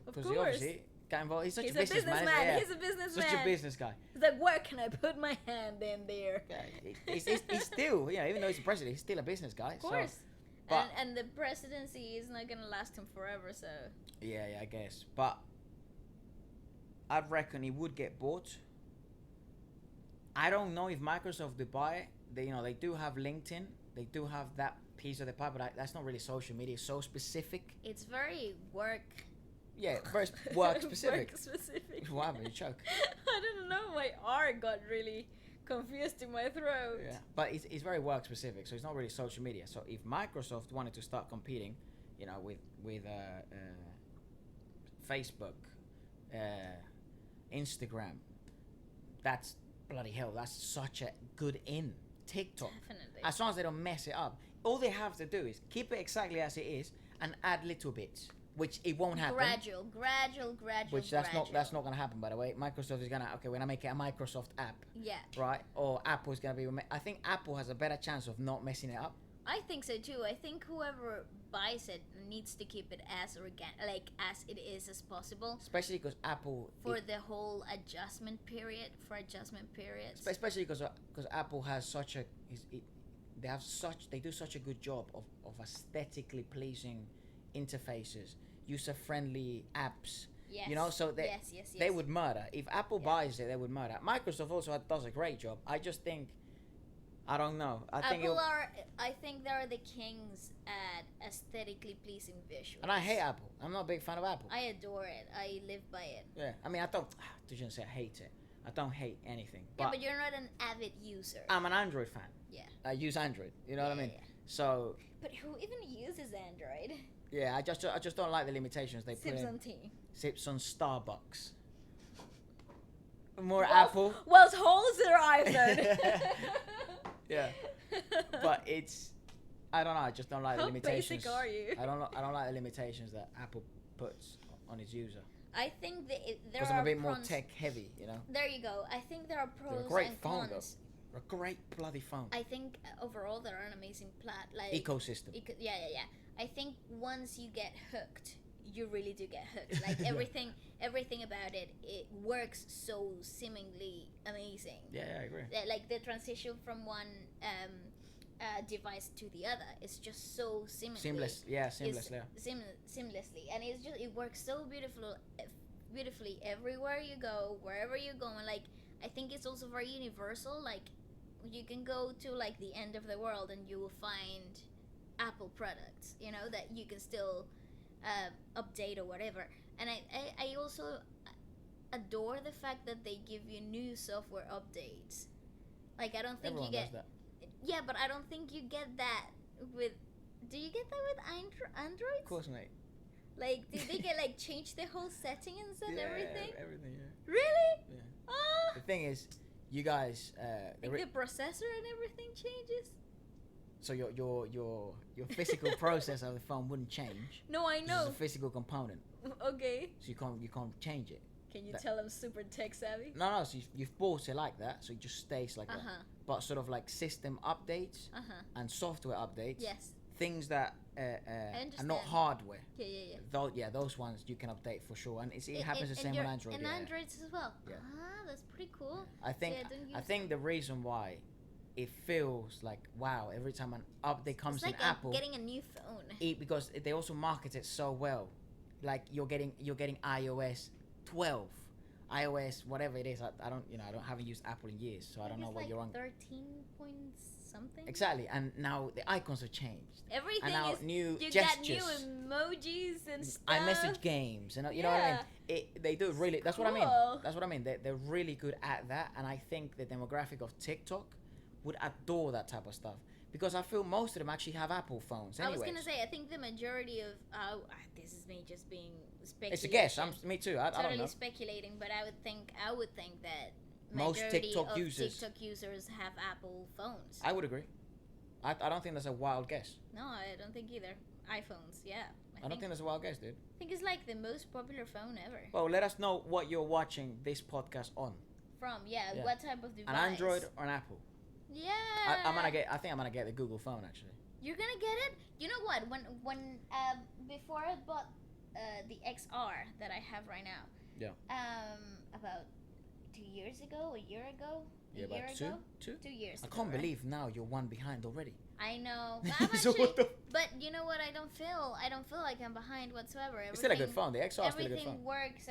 because he course. obviously got involved. He's such He's a businessman. businessman. He's a businessman. Such a business guy. He's like, where can I put my hand in there? Yeah, he's still, even though he's the president, he's still a business guy. Of course. So, but and the presidency is not gonna last him forever, so. yeah, I guess. But I reckon he would get bought. I don't know if Microsoft would buy it. They do have LinkedIn. They do have that piece of the pie, but that's not really social media. It's so specific. It's very work. Yeah, very work specific. Work specific. What happened? You choke. I don't know. My R got really confused in my throat. Yeah, but it's very work specific, so it's not really social media. So if Microsoft wanted to start competing, with Facebook, Instagram, that's bloody hell. That's such a good in. TikTok. Definitely. As long as they don't mess it up, all they have to do is keep it exactly as it is and add little bits, which it won't happen. Gradual. Which that's not gonna happen, by the way. Microsoft is gonna we're gonna make it a Microsoft app, Yeah, right? Or Apple is gonna be. I think Apple has a better chance of not messing it up. I think so too. I think whoever buys it needs to keep it as as it is as possible Especially because Apple. for the whole adjustment period. Especially because Apple has such a. They do such a good job of aesthetically pleasing interfaces, user friendly apps. Yes. So yes. they would murder. If Apple Yeah. buys it, they would murder. Microsoft also does a great job. I just think, I don't know. I think they're the kings at aesthetically pleasing visuals. and I hate Apple. I'm not a big fan of Apple. I adore it. I live by it. Yeah, I mean, I don't. I shouldn't say I hate it. I don't hate anything. Yeah, but you're not an avid user. I'm an Android fan. Yeah. I use Android. You know what I mean? Yeah. So But who even uses Android? yeah, I just don't like the limitations they put Sips in. on tea. Sips on Starbucks. More Whilst- Apple. Whilst holes their iPhone. Yeah. But it's, I don't know. I just don't like How the limitations. basic are you? I don't like the limitations that Apple puts on its user. I think that there Because are I'm a bit more pros. tech heavy, There you go. I think there are They're pros a great and phone, cons. though. A great bloody phone. I think overall they're an amazing Ecosystem. Yeah. I think once you get hooked, you really do get hooked. Like everything about it works so seemingly amazing. Yeah, I agree. Like the transition from one device to the other is just so Seamless. Yeah, seamlessly. Seamlessly, and it works so beautifully everywhere you go, wherever you're going. Like I think it's also very universal. Like you can go to like the end of the world and you will find Apple products, that you can still update or whatever. And I also adore the fact that they give you new software updates. Like I don't think Everyone you get does that. Yeah, but I don't think you get that with. Do you get that with Android? Of course, mate. Like, did they get like change the whole settings and everything? Everything, yeah. Really? Yeah. Ah. The thing is, you guys, Like the processor and everything changes. so your physical process of the phone wouldn't change. No, I This is know. a physical component, Okay. so you can't change it. Can you That- tell I'm super tech savvy? No, so you've bought it like that, so it just stays like that. Uh-huh. But sort of like system updates Uh-huh. and software updates, Yes. things that are understand. not hardware. Yeah. Those ones you can update for sure, and it happens the same your- on Android. And yeah. Androids as well. Yeah. Ah, that's pretty cool. I think So don't use I think the reason why it feels like wow every time an update comes it's like in Apple, getting a new phone. because they also market it so well, like you're getting iOS 12, iOS whatever it is. I don't haven't used Apple in years, so I don't know what you're on. 13 point something. Exactly, and now the icons have changed. Everything And now is new you gestures. got new emojis and stuff. iMessage games, and you know what I mean. They do really. That's what I mean. Cool. That's what I mean. They're really good at that, and I think the demographic of TikTok would adore that type of stuff because I feel most of them actually have Apple phones. Anyways. I was gonna say I think the majority of this is me just being speculating. It's a guess. Me too. I totally don't know. speculating, but I would think that Most majority TikTok of users. TikTok users have Apple phones. I would agree. I don't think that's a wild guess. No, I don't think either. iPhones, yeah. I don't think that's a wild guess, dude. I think it's like the most popular phone ever. Well, let us know what you're watching this podcast on. Yeah. What type of device? An Android or an Apple? Yeah. I think I'm gonna get the Google phone actually. You're gonna get it? You know what? When before I bought the XR that I have right now. Yeah. About 2 years ago, a year ago. Yeah, a year about ago? 2 years I ago, can't right? believe now you're one behind already. I know. But I'm So actually, what the- but you know what? I don't feel like I'm behind whatsoever. It's still a good phone. The XR is still a good Everything phone. works.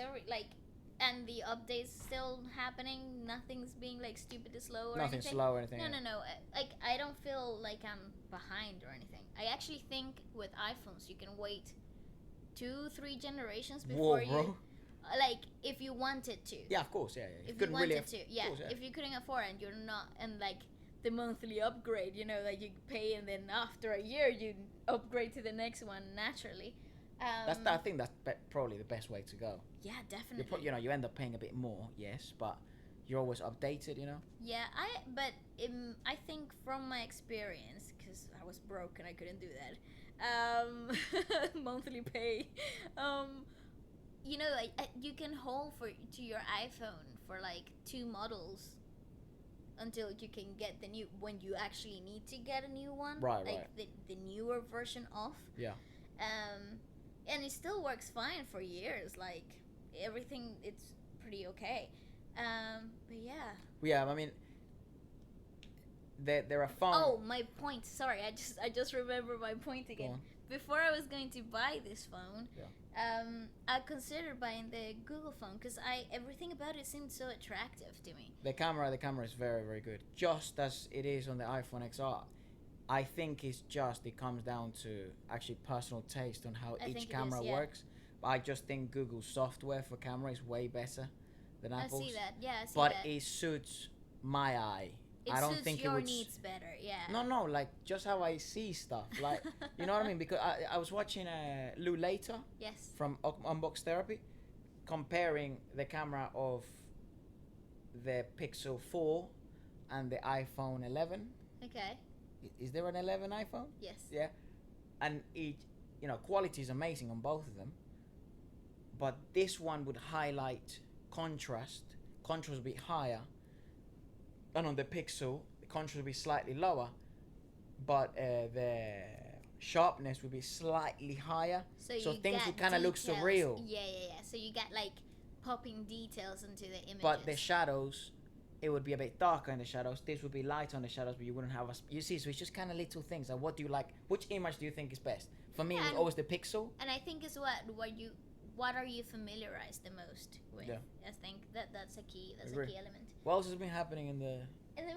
And the updates still happening. Nothing's being like stupidly slow or Nothing anything. slow or anything. No, yeah. no. Like I don't feel like I'm behind or anything. I actually think with iPhones you can wait 2-3 generations before Whoa, bro. you. Like if you wanted to. Yeah, of course. Yeah. If you couldn't wanted really to, yeah. course, If you couldn't afford and you're not, and like the monthly upgrade, you know, like you pay and then after a year you upgrade to the next one naturally. I think that's probably the best way to go. Yeah, definitely. You end up paying a bit more, yes, but you're always updated, you know. Yeah, I think from my experience, because I was broke and I couldn't do that, monthly pay, you know, you can hold to your iPhone for like 2 models until you can get the new when you actually need to get a new one, right. The newer version of. Yeah. And it still works fine for years. Like everything, it's pretty okay. But yeah. Yeah, I mean, there are phones. Oh, my point. Sorry, I just remember my point again. Before I was going to buy this phone, I considered buying the Google phone because everything about it seemed so attractive to me. The camera is very, very good, just as it is on the iPhone XR. I think it comes down to actually personal taste on how each camera works. But I just think Google's software for camera is way better than Apple's. I see that. Yeah, I see but that. it suits my eye. It I don't suits think your it would needs better. Yeah. No, like just how I see stuff. Like, you know what I mean? Because I was watching Lou Later. Yes. From Unbox Therapy, comparing the camera of the Pixel 4 and the iPhone 11. Okay. Is there an 11 iPhone? Yes. Yeah. And quality is amazing on both of them. But this one would highlight contrast. Contrast would be higher. And on the Pixel, the contrast would be slightly lower. But the sharpness would be slightly higher. So things would kind of look surreal. Yeah. So you got like popping details into the images. But the shadows, it would be a bit darker in the shadows. This would be light on the shadows, but you wouldn't have you see, so it's just kind of little things. Like, what do you like? Which image do you think is best? For me, it's always the Pixel. And I think it's what are you familiarized the most with? Yeah. I think that's a key. That's a key element. What else has been happening in the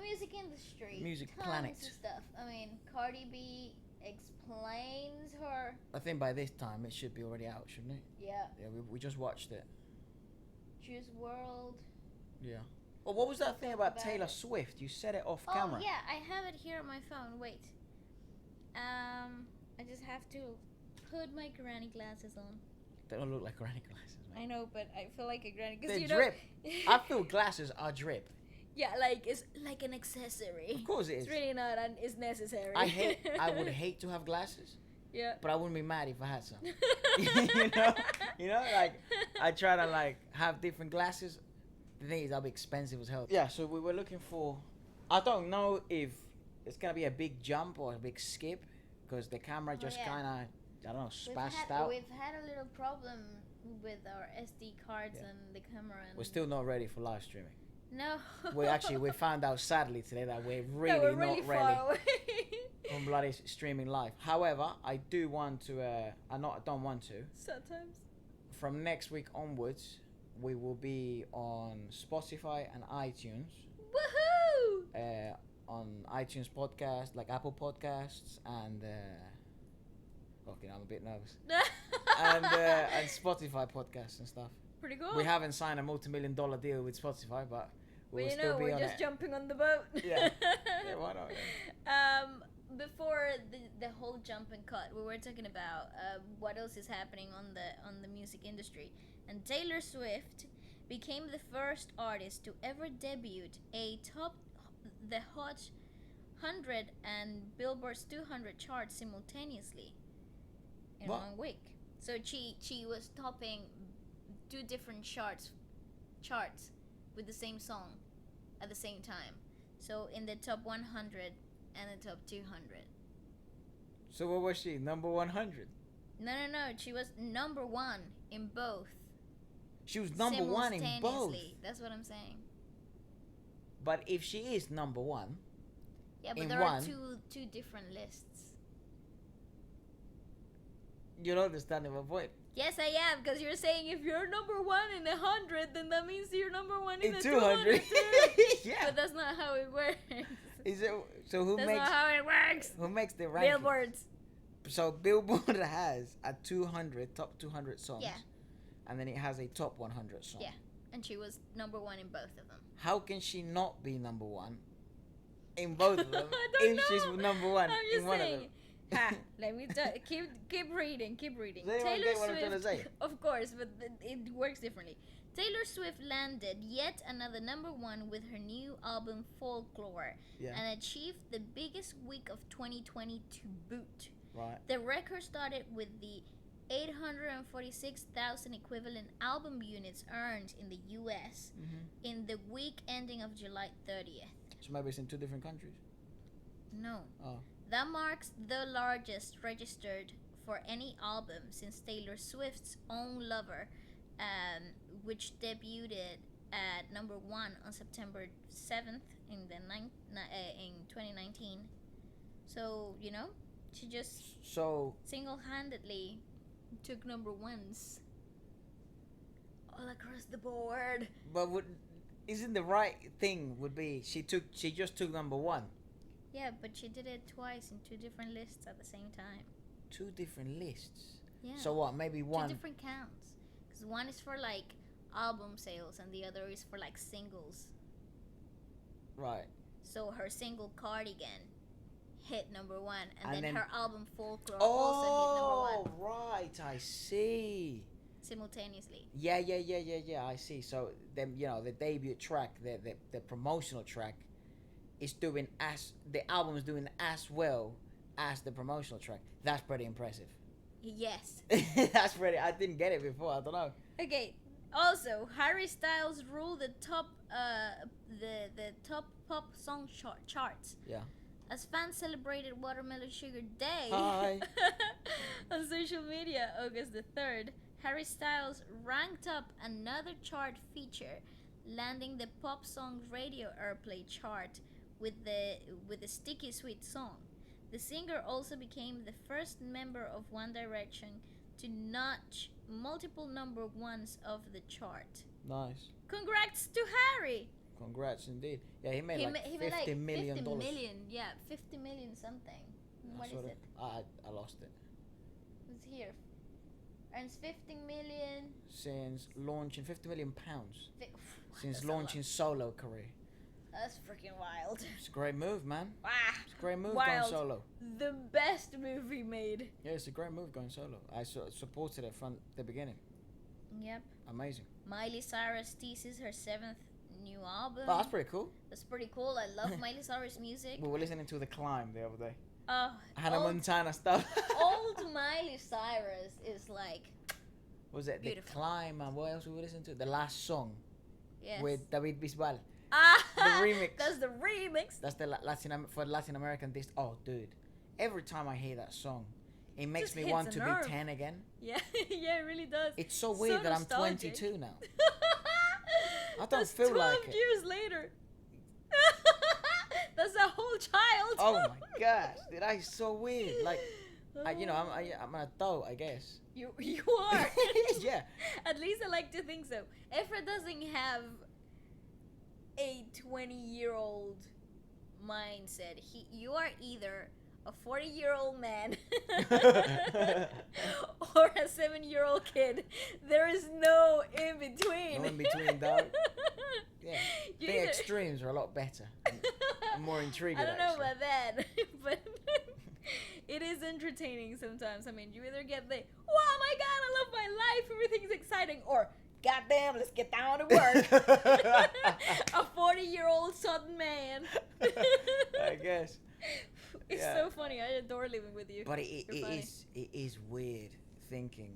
music industry? Music tons planet. Of stuff. I mean, Cardi B explains her. I think by this time it should be already out, shouldn't it? Yeah. Yeah, we just watched it. Choose World. Yeah. Well, what was that thing about Taylor Swift? You said it off camera. Oh, yeah, I have it here on my phone. Wait. I just have to put my granny glasses on. They don't look like granny glasses, man. I know, but I feel like a granny. They drip. I feel glasses are drip. Yeah, like it's like an accessory. Of course it is. It's really not. It's necessary. I would hate to have glasses. Yeah. But I wouldn't be mad if I had some. you know, like I try to like have different glasses. The thing is, that'll be expensive as hell. Yeah. So we were looking for. I don't know if it's gonna be a big jump or a big skip, because the camera just kind of, I don't know, spazzed out. out. We've had a little problem with our SD cards and the camera. And we're still not ready for live streaming. No. we found out sadly today that we're really not ready from bloody streaming live. However, I do want to. I don't want to. Sometimes. From next week onwards, we will be on Spotify and iTunes. Woohoo! On iTunes podcast, like Apple Podcasts, and okay, I'm a bit nervous. and Spotify podcasts and stuff. Pretty cool. We haven't signed a multi-million-dollar deal with Spotify, but we'll still be we're on just it. Jumping on the boat. Yeah, why not? Yeah. Before the whole jump and cut, we were talking about what else is happening on the music industry, and Taylor Swift became the first artist to ever debut the Hot 100 and Billboard's 200 charts simultaneously in 1 week. So she was topping 2 different charts with the same song at the same time. So in the top 100 and the top 200. So what was she? Number 100? No. She was number 1 in both. She was number 1 in both. That's what I'm saying. But if she is number 1, yeah, but there are two different lists. You don't understand my point. Yes, I am, because you're saying if you're number 1 in 100, then that means you're number 1 in 200 too. Yeah. But that's not how it works. Is it? So who that's makes? That's not how it works. Who makes the rankings? Billboards. So Billboard has a 200 top 200 songs. Yeah. And then it has a top 100 song. Yeah, and she was number 1 in both of them. How can she not be number 1 in both of them if know. she's number 1 I'm just in one saying. of them? Ha, let me keep reading. Does anyone get what I'm trying to say? Of course, but it works differently. Taylor Swift landed yet another number 1 with her new album Folklore, and achieved the biggest week of 2020 to boot. Right. The record started with the 846,000 equivalent album units earned in the U.S. In the week ending of July 30th. So maybe it's in 2 different countries? No. Oh. That marks the largest registered for any album since Taylor Swift's Own Lover, which debuted at number 1 on September 7th in 2019. So, she just single-handedly took number 1s all across the board. But isn't the right thing would be she just took number 1? Yeah, but she did it twice in 2 different lists at the same time. 2 different lists? Yeah. So what, maybe 1... 2 different counts. Because one is for, album sales and the other is for, singles. Right. So her single Cardigan hit number 1. And then her album Folklore also hit number 1. Oh, right. I see. Simultaneously. Yeah. I see. So, the debut track, the promotional track, the album is doing as well as the promotional track. That's pretty impressive. Yes. That's pretty. I didn't get it before. I don't know. Okay. Also, Harry Styles ruled the top pop song charts. Yeah. As fans celebrated Watermelon Sugar Day Hi. on social media, August the 3rd, Harry Styles ranked up another chart feature, landing the pop songs radio airplay chart with the Sticky Sweet song. The singer also became the first member of One Direction to notch multiple number 1s of the chart. Nice. Congrats to Harry! Congrats indeed. Yeah, he made $50 million. 50 million, yeah, 50 million something. What is it? I lost it. It's here. Earns 50 million. Since launching, £50 million. Since That's launching solo career. That's freaking wild. It's a great move, man. Wow. It's a great move Wild. going solo. The best movie made. Yeah, it's a great move going solo. I supported it from the beginning. Yep. Amazing. Miley Cyrus teases her 7th new album. Oh, that's pretty cool. That's pretty cool. I love Miley Cyrus music. We were listening to The Climb the other day. Oh, Hannah Montana stuff. Old Miley Cyrus is like... Was it beautiful. The Climb and what else we were listening to? The last song. Yes. With David Bisbal. Ah, the remix. That's the remix. That's the Latin American disc. Oh, dude. every time I hear that song, it makes Just me hits want a to nerve. be 10 again. Yeah, yeah, it really does. It's so weird that nostalgic. I'm 22 now. I don't That's feel 12 like it. years later. That's a whole child. Oh my gosh, dude, that is so weird. Like, I'm an adult, I guess. You are. Yeah. At least I like to think so. Efra doesn't have a 20-year-old mindset. You are either a 40-year-old man or a 7-year-old kid. There is no in between. No in between, dog. Yeah. I You think either- extremes are a lot better. I'm more intrigued. I don't know actually. about that, but it is entertaining sometimes. I mean, you either get the, oh my god, I love my life, everything's exciting, or goddamn, let's get down to work. A 40-year-old Southern man. I guess. It's Yeah. so funny. I adore living with you. But You're funny. it is weird thinking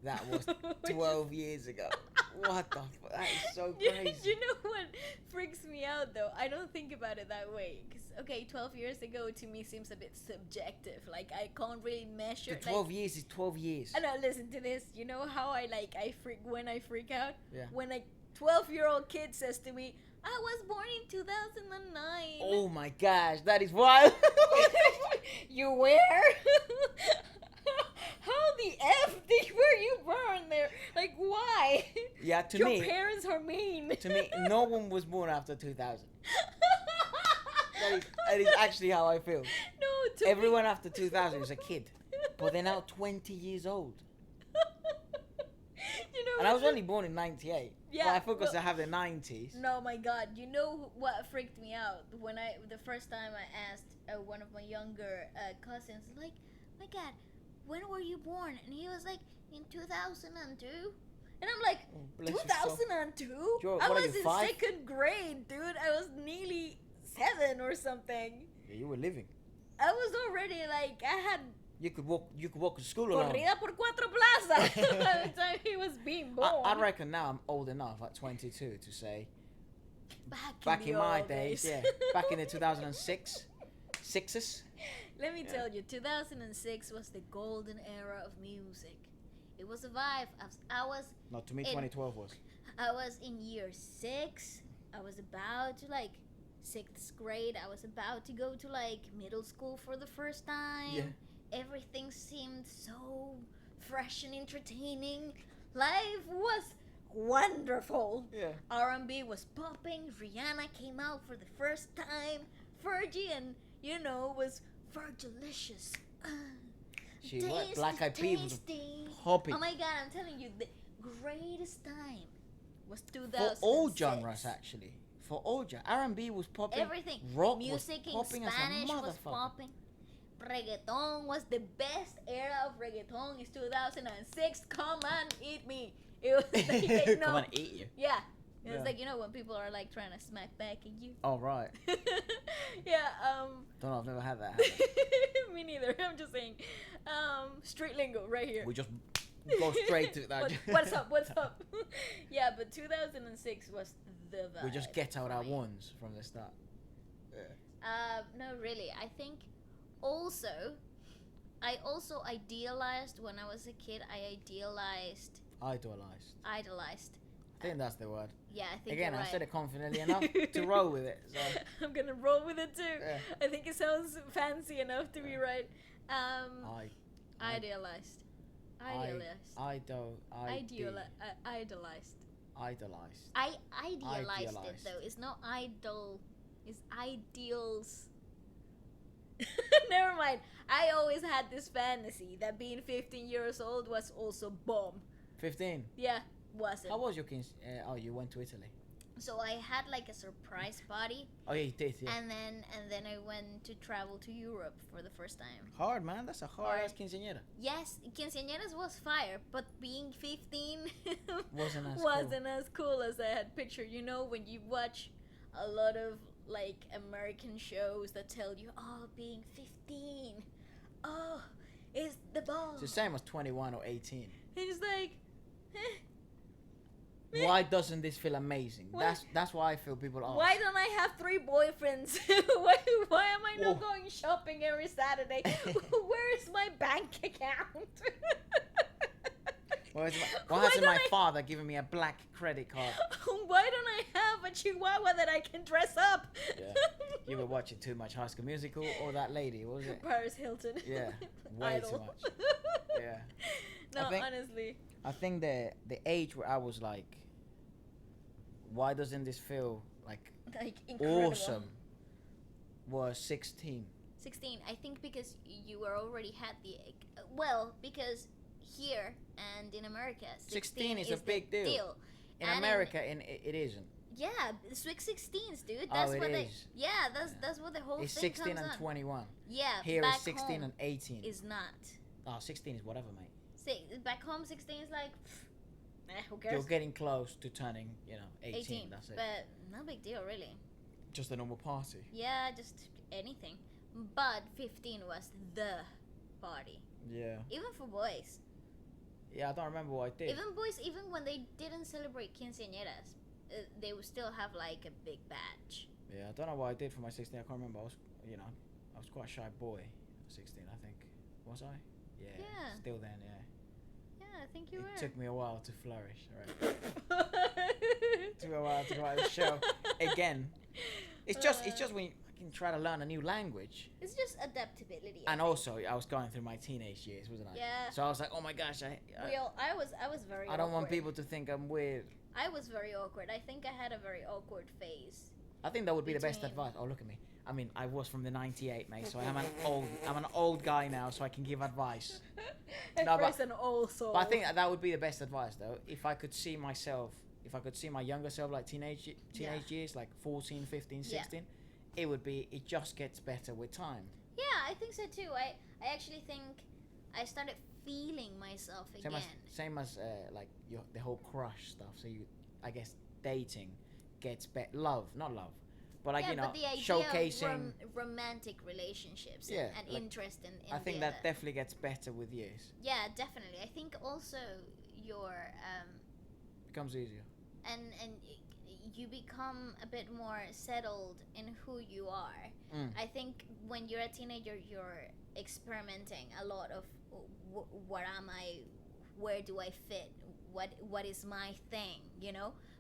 that was 12 years ago. What the fuck? That is so crazy. You know what freaks me out though? I don't think about it that way. Cause okay, 12 years ago to me seems a bit subjective. Like I can't really measure. The 12 years is 12 years. I know. Listen to this. You know how I freak out? Yeah. When a 12-year-old kid says to me, "I was born in 2009." Oh my gosh, that is wild. You where? How the F were you born there? Like, why? Yeah, to Your me, parents are mean. to me, no one was born after 2000. That is actually how I feel. No, to Everyone after 2000 is a kid, but they're now 20 years old. You know And I was what? only born in 98. Yeah, Well, I focused well- to have the 90s. No, my God! You know what freaked me out when the first time I asked one of my younger cousins, like, "My God, when were you born?" And he was like, "In 2002." And I'm like, Oh, bless your soul. 2002? You're- I what are was you, in 5? second grade, dude. I was nearly 7 or something. Yeah, you were living. I was already like, I had You could walk to school alone. corrida por cuatro plazas by the time he was being born. I reckon now I'm old enough at 22 to say, back the in my old days, yeah, back in the 2006, sixes. Let me Yeah. tell you, 2006 was the golden era of music. It was a vibe. I was No, to me, In- 2012 was. I was in year 6. I was about to like 6th grade. I was about to go to like middle school for the first time. Yeah. Everything seemed so fresh and entertaining. Life was wonderful. Yeah. R&B was popping. Rihanna came out for the first time. Fergie and was Fergalicious. She was. Black Eyed Peas was tasty. popping. Oh my God! I'm telling you, the greatest time was For 2006. all genres, actually. For all genres. R&B was popping. Everything. Rock Music was in popping Spanish as a was motherfucker. popping. Reggaeton was the best era of reggaeton. It's 2006. Come on, eat me. It was like, Come on, eat you. Yeah. It was Yeah. like, when people are like trying to smack back at you. Oh, right. Yeah, Don't know, I've never had that happen. me neither. I'm just saying. Street lingo right here. We just go straight to that. What's up? What's up? Yeah, but 2006 was the vibe. We just get out for our me. ones from the start. No, really. I think I also idealized when I was a kid. I idolized. Idolized. I think that's the word. Yeah, I think Again, you're I right. said it confidently enough to roll with it. So. I'm gonna roll with it too. Yeah. I think it sounds fancy enough to be right. Idealized. Idolized. Idolized. Idolized. I idealized it Idealized. though. It's not idol. It's ideals. Never mind. I always had this fantasy that being 15 years old was also bomb. 15. Yeah, wasn't. How was your kids? Oh, you went to Italy. So I had like a surprise party, Oh, yeah, you did. Yeah. and then I went to travel to Europe for the first time. Hard, man. That's a hard ass quinceañera. Yes, quinceañeras was fire, but being 15 Wasn't as as cool as I had pictured. You know, when you watch a lot of like American shows that tell you, oh, being 15, oh, is the ball. It's the same as 21 or 18. And it's like, why doesn't this feel amazing? Why- That's why I feel people ask. Why don't I have 3 boyfriends? why am I not Well- going shopping every Saturday? Where is my bank account? Why Why hasn't don't my I- father given me a black credit card? Why don't I have a chihuahua that I can dress up? Yeah. You were watching too much High School Musical or that lady, what was it? Paris Hilton. Yeah, way Idol. too much. Yeah. No, I think- honestly. I think the age where I was like, why doesn't this feel like Like, incredible. awesome, was 16. 16, I think because you were already had the... Well, because here and in America, 16 is a the big deal. In And America, it isn't. Yeah, Swick 16s, dude. Oh, That's it what they... is. Yeah, that's what the whole It's thing 16 comes and on. 21. Yeah, Here back it's 16 home and 18. is not. Oh, 16 is whatever, mate. Back home, 16 is like... who cares? You're getting close to turning, 18. That's it. But no big deal, really. Just a normal party. Yeah, just anything. But 15 was the party. Yeah. Even for boys. Yeah, I don't remember what I did. Even boys, even when they didn't celebrate quinceañeras, they would still have like a big badge. Yeah, I don't know what I did for my 16. I can't remember. I was quite a shy boy at 16, I think. Was I? Yeah. Yeah. Still then, yeah. Yeah, I think you It were. took me a while to flourish, right? Took me a while to go out the show. Again, it's just when you can try to learn a new language. It's just adaptability. I And think. also, I was going through my teenage years, wasn't I? Yeah. So I was like, oh my gosh, I was very. I don't want awkward. people to think I'm weird. I was very awkward. I think I had a very awkward phase. I think that would be the best Between- advice. Oh, look at me. I mean, I was from the '98, mate. So I'm an old guy now, so I can give advice. No, but- an old soul. But I think that would be the best advice, though. If I could see myself, if I could see my younger self, like teenage years, like 14, 15, 16, it just gets better with time. Yeah, I think so too. I actually think I started feeling myself again. Same as like the whole crush stuff. So I guess dating gets better. Not love, but like but the idea showcasing. of romantic relationships Yeah, and like, interest in I think the that other. definitely gets better with years. Yeah, definitely. I think also your Becomes easier. and you become a bit more settled in who you are. I think when you're a teenager, you're experimenting a lot of what am I, where do I fit, what is my thing,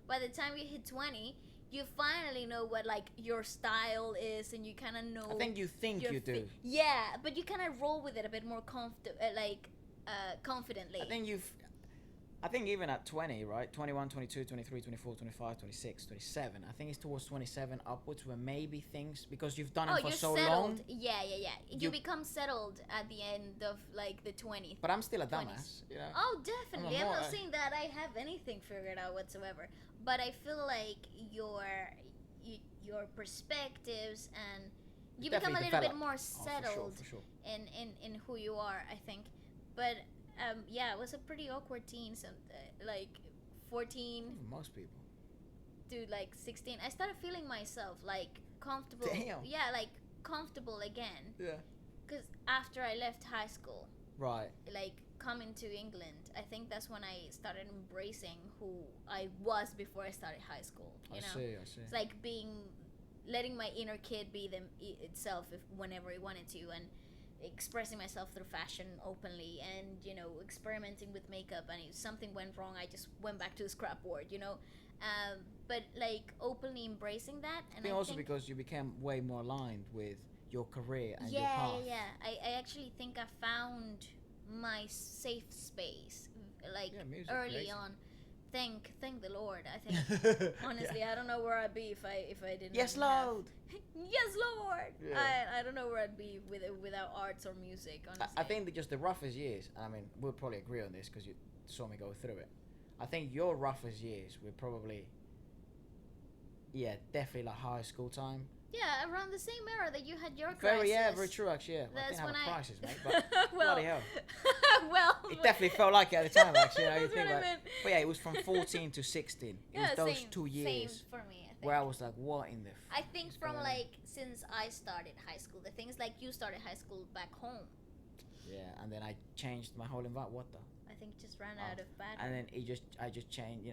By the time you hit 20, you finally know what like your style is, and you kind of know. I think you think your you do. Yeah, but you kind of roll with it a bit more confidently. I think even at 20, right? 21, 22, 23, 24, 25, 26, 27. I think it's towards 27 upwards where maybe things, because you've done it for you're so settled. long. Yeah. You become settled at the end of like the 20s. But I'm still a 20s. dumbass, Oh, definitely. I'm more, not saying that I have anything figured out whatsoever, but I feel like your perspectives and you become a Definitely little bit develop. more Oh, settled for sure. in who you are, I think. But yeah, it was a pretty awkward teen. Like 14 Most people. to like 16, I started feeling myself like comfortable. Damn. Yeah, like comfortable again. Yeah. Because after I left high school, Right. like coming to England, I think that's when I started embracing who I was before I started high school. I You know, see. it's like letting my inner kid be itself whenever I wanted to, and expressing myself through fashion openly, and experimenting with makeup. And if something went wrong, I just went back to the scrap board. But like openly embracing that, and I think also because you became way more aligned with your career and your path. Yeah. I actually think I found my safe space like music, early creative. on. Thank the Lord. I think honestly, I don't know where I'd be if I didn't. Yes, have- Lord. Yes, Lord. Yeah. I don't know where I'd be without arts or music. Honestly, I think that just the roughest years, and I mean, we'll probably agree on this because you saw me go through it. I think your roughest years were probably, definitely like high school time. Yeah, around the same era that you had your crisis. Very true actually. Yeah, well, I That's didn't when have a I crisis, mate. But well, bloody hell, well, it definitely felt like it at the time. Actually, you That's think what I about it. meant. But yeah, it was from 14 to 16. It Yeah, was those same, 2 years Same for me. I think. where I was like, what in the? I think is from going on? like since I started high school, the things like you started high school back home. Yeah, and then I changed my whole environment. What the? I think just ran Oh. out of battery. And then I just changed,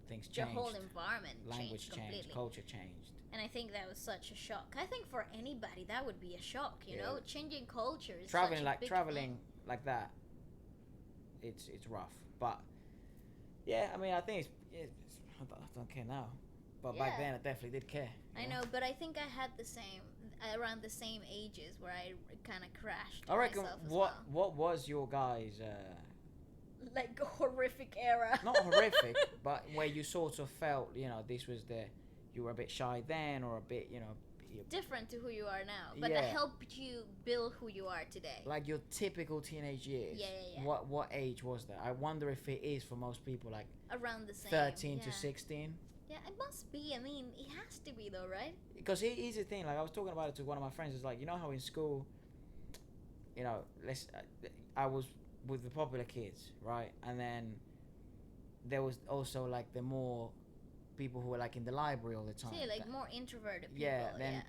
things Your changed. whole environment Language changed completely. culture changed. And I think that was such a shock. I think for anybody that would be a shock, you Yeah. know? Changing culture is Traveling such a like big traveling thing. like that, it's rough. But yeah, I mean, I think it's I don't care now, but back Yeah. then I definitely did care. I know, but I think I had the same around the same ages where I kind of crashed. I reckon myself as what was your guys' like a horrific era. not horrific, but where you sort of felt, you know, this was you were a bit shy then, or a bit, you know, Different to who you are now, but Yeah. that helped you build who you are today. like your typical teenage years. Yeah. What age was that? I wonder if it is for most people like Around the same. 13 yeah. to 16. Yeah, it must be. I mean, it has to be though, right? Because here's the thing, like I was talking about it to one of my friends. It's like, you know how in school, you know, I was with the popular kids, right? And then there was also like the more people who were like in the library all the time. See, like more introverted people. Yeah, then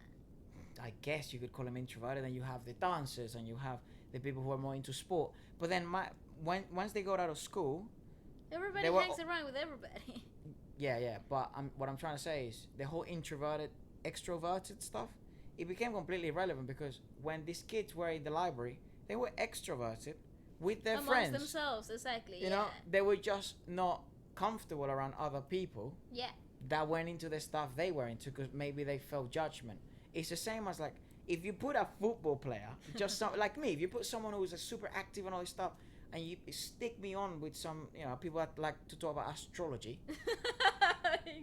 I guess you could call them introverted. Then you have the dancers, and you have the people who are more into sport. But then once they got out of school, Everybody they were hangs around with everybody. yeah. But what I'm trying to say is the whole introverted, extroverted stuff, it became completely irrelevant because when these kids were in the library, they were extroverted with their Amongst friends. themselves, exactly. You know, they were just not comfortable around other people Yeah. that went into the stuff they were into because maybe they felt judgment. It's the same as like if you put a football player, just like me, if you put someone who's a super active and all this stuff, and you stick me on with some, you know, people that like to talk about astrology,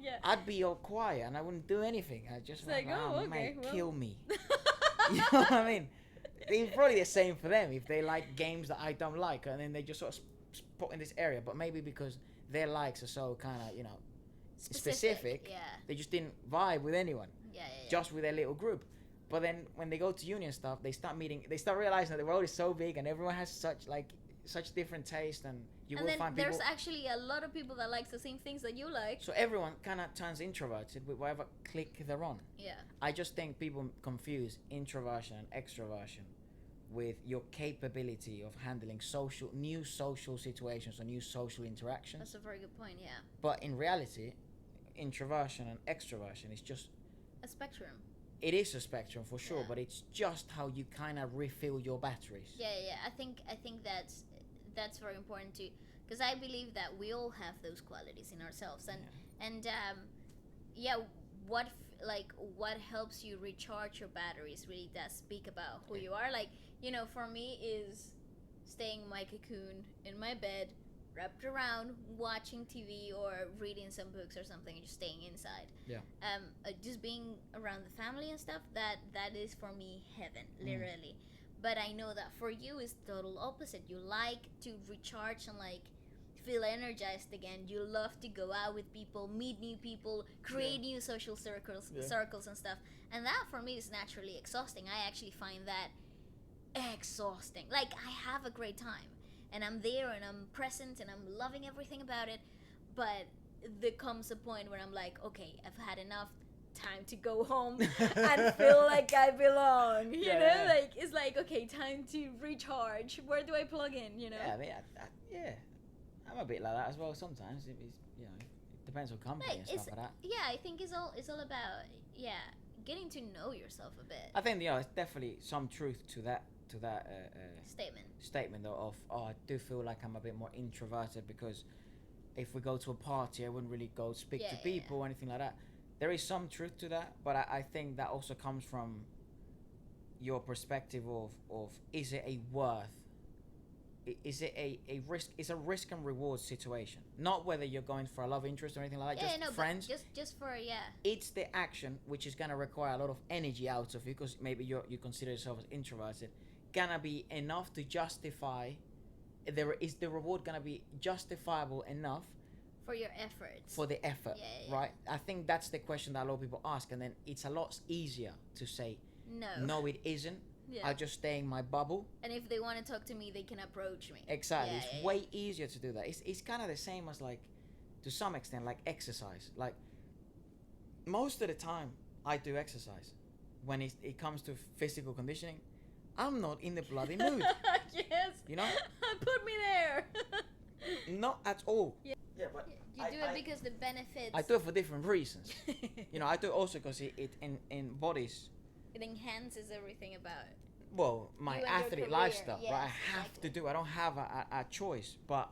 Yeah. I'd be all quiet and I wouldn't do anything. I'd just It's like, oh, okay, mate, well." kill me. You know what I mean? It's probably the same for them if they like games that I don't like, and then they just sort of put in this area. But maybe because their likes are so kind of, you know, specific, Yeah. they just didn't vibe with anyone, Yeah. just with their little group. But then when they go to uni and stuff, they start realizing that the world is so big and everyone has such different taste, and you And will then find there's people. actually a lot of people that likes the same things that you like. So everyone kind of turns introverted with whatever clique they're on. Yeah. I just think people confuse introversion and extroversion with your capability of handling new social situations or new social interactions. That's a very good point. Yeah. But in reality, introversion and extroversion is just, A spectrum. it is a spectrum for sure, Yeah. but it's just how you kind of refill your batteries. Yeah. I think that's very important too, because I believe that we all have those qualities in ourselves, and what helps you recharge your batteries really does speak about who you are. Like, you know, for me is staying in my cocoon in my bed, wrapped around, watching TV or reading some books or something, and just staying inside. Yeah. Just being around the family and stuff. That is for me heaven, literally. But I know that for you is total opposite. You like to recharge and like feel energized again. You love to go out with people, meet new people, create new social circles and stuff. And that for me is naturally exhausting. I actually find that exhausting. Like, I have a great time and I'm there and I'm present and I'm loving everything about it, but there comes a point where I'm like, okay, I've had enough. Time to go home and feel like I belong, you know? Like, it's like, okay, time to recharge. Where do I plug in, you know? Yeah, I mean, I'm a bit like that as well sometimes. It's, you know, it depends on company Like, and stuff like that. Yeah, I think it's all about getting to know yourself a bit. I think, you know, there's definitely some truth to that Statement though of, I do feel like I'm a bit more introverted because if we go to a party, I wouldn't really go speak to people or anything like that. There is some truth to that, but I think that also comes from your perspective of is it a worth, is it a risk, it's a risk and reward situation, not whether you're going for a love interest or anything like that, just friends. Just for It's the action which is going to require a lot of energy out of you because maybe you consider yourself as introverted, gonna be enough to justify, is the reward gonna be justifiable enough for your efforts. For the effort, right? I think that's the question that a lot of people ask, and then it's a lot easier to say, no, it isn't. I just stay in my bubble. And if they want to talk to me, they can approach me. Exactly. It's way easier to do that. It's kind of the same as, like, to some extent, like exercise. Like, most of the time, I do exercise. When it comes to physical conditioning, I'm not in the bloody mood. Yes. You know? Put me there. Not at all. Yeah. Yeah, but You do it because the benefits. I do it for different reasons. You know, I do it also because it embodies. It enhances everything about it. Well, my athlete lifestyle, yes, right? I have to do. I don't have a choice, but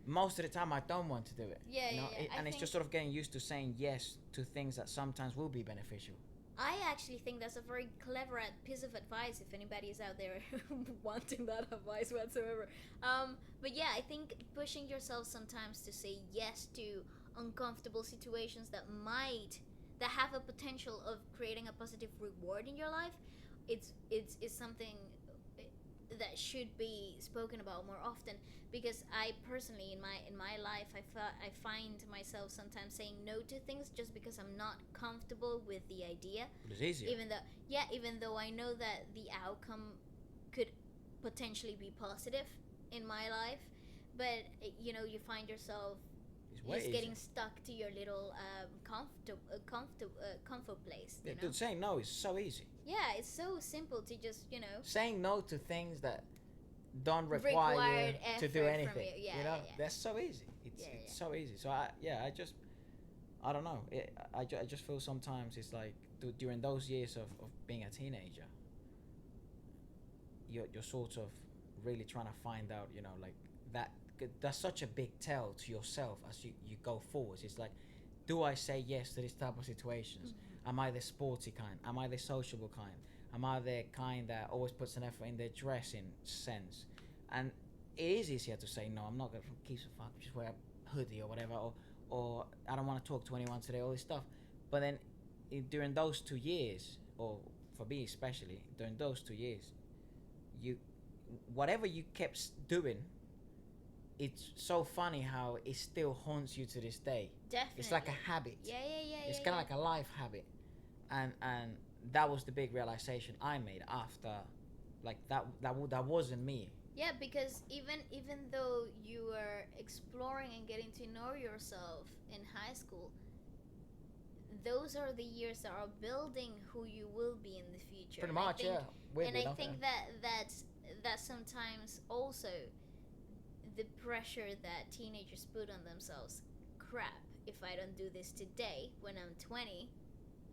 most of the time I don't want to do it. Yeah, you know? yeah. And it's just sort of getting used to saying yes to things that sometimes will be beneficial. I actually think that's a very clever piece of advice if anybody is out there wanting that advice whatsoever. But yeah, I think pushing yourself sometimes to say yes to uncomfortable situations that have a potential of creating a positive reward in your life, it's something that should be spoken about more often, because I personally in my life I find myself sometimes saying no to things just because I'm not comfortable with the idea. But it's easier. Even though I know that the outcome could potentially be positive in my life, but you know, you find yourself just getting stuck to your little comfort place. Yeah, you know? dude, saying no is so easy. Yeah, it's so simple to just, you know, saying no to things that don't require you to do anything. Yeah, you know, yeah. That's so easy. It's so easy. So I don't know. I just feel sometimes it's like during those years of being a teenager, you're sort of really trying to find out, you know, like that's such a big tell to yourself as you go forwards. It's like, do I say yes to this type of situations? Mm-hmm. Am I the sporty kind? Am I the sociable kind? Am I the kind that always puts an effort in their dressing sense? And it is easier to say no. I'm not gonna keep some fuck, just wear a hoodie or whatever, or I don't want to talk to anyone today. All this stuff. But then during those 2 years, or for me especially, during those 2 years, whatever you kept doing, it's so funny how it still haunts you to this day. Definitely. It's like a habit. Yeah. It's kind of like a life habit, and that was the big realization I made after, like that wasn't me. Yeah, because even though you were exploring and getting to know yourself in high school, those are the years that are building who you will be in the future. Pretty much, yeah. Weirdly, and I think that sometimes also the pressure that teenagers put on themselves. Crap, if I don't do this today when I'm 20,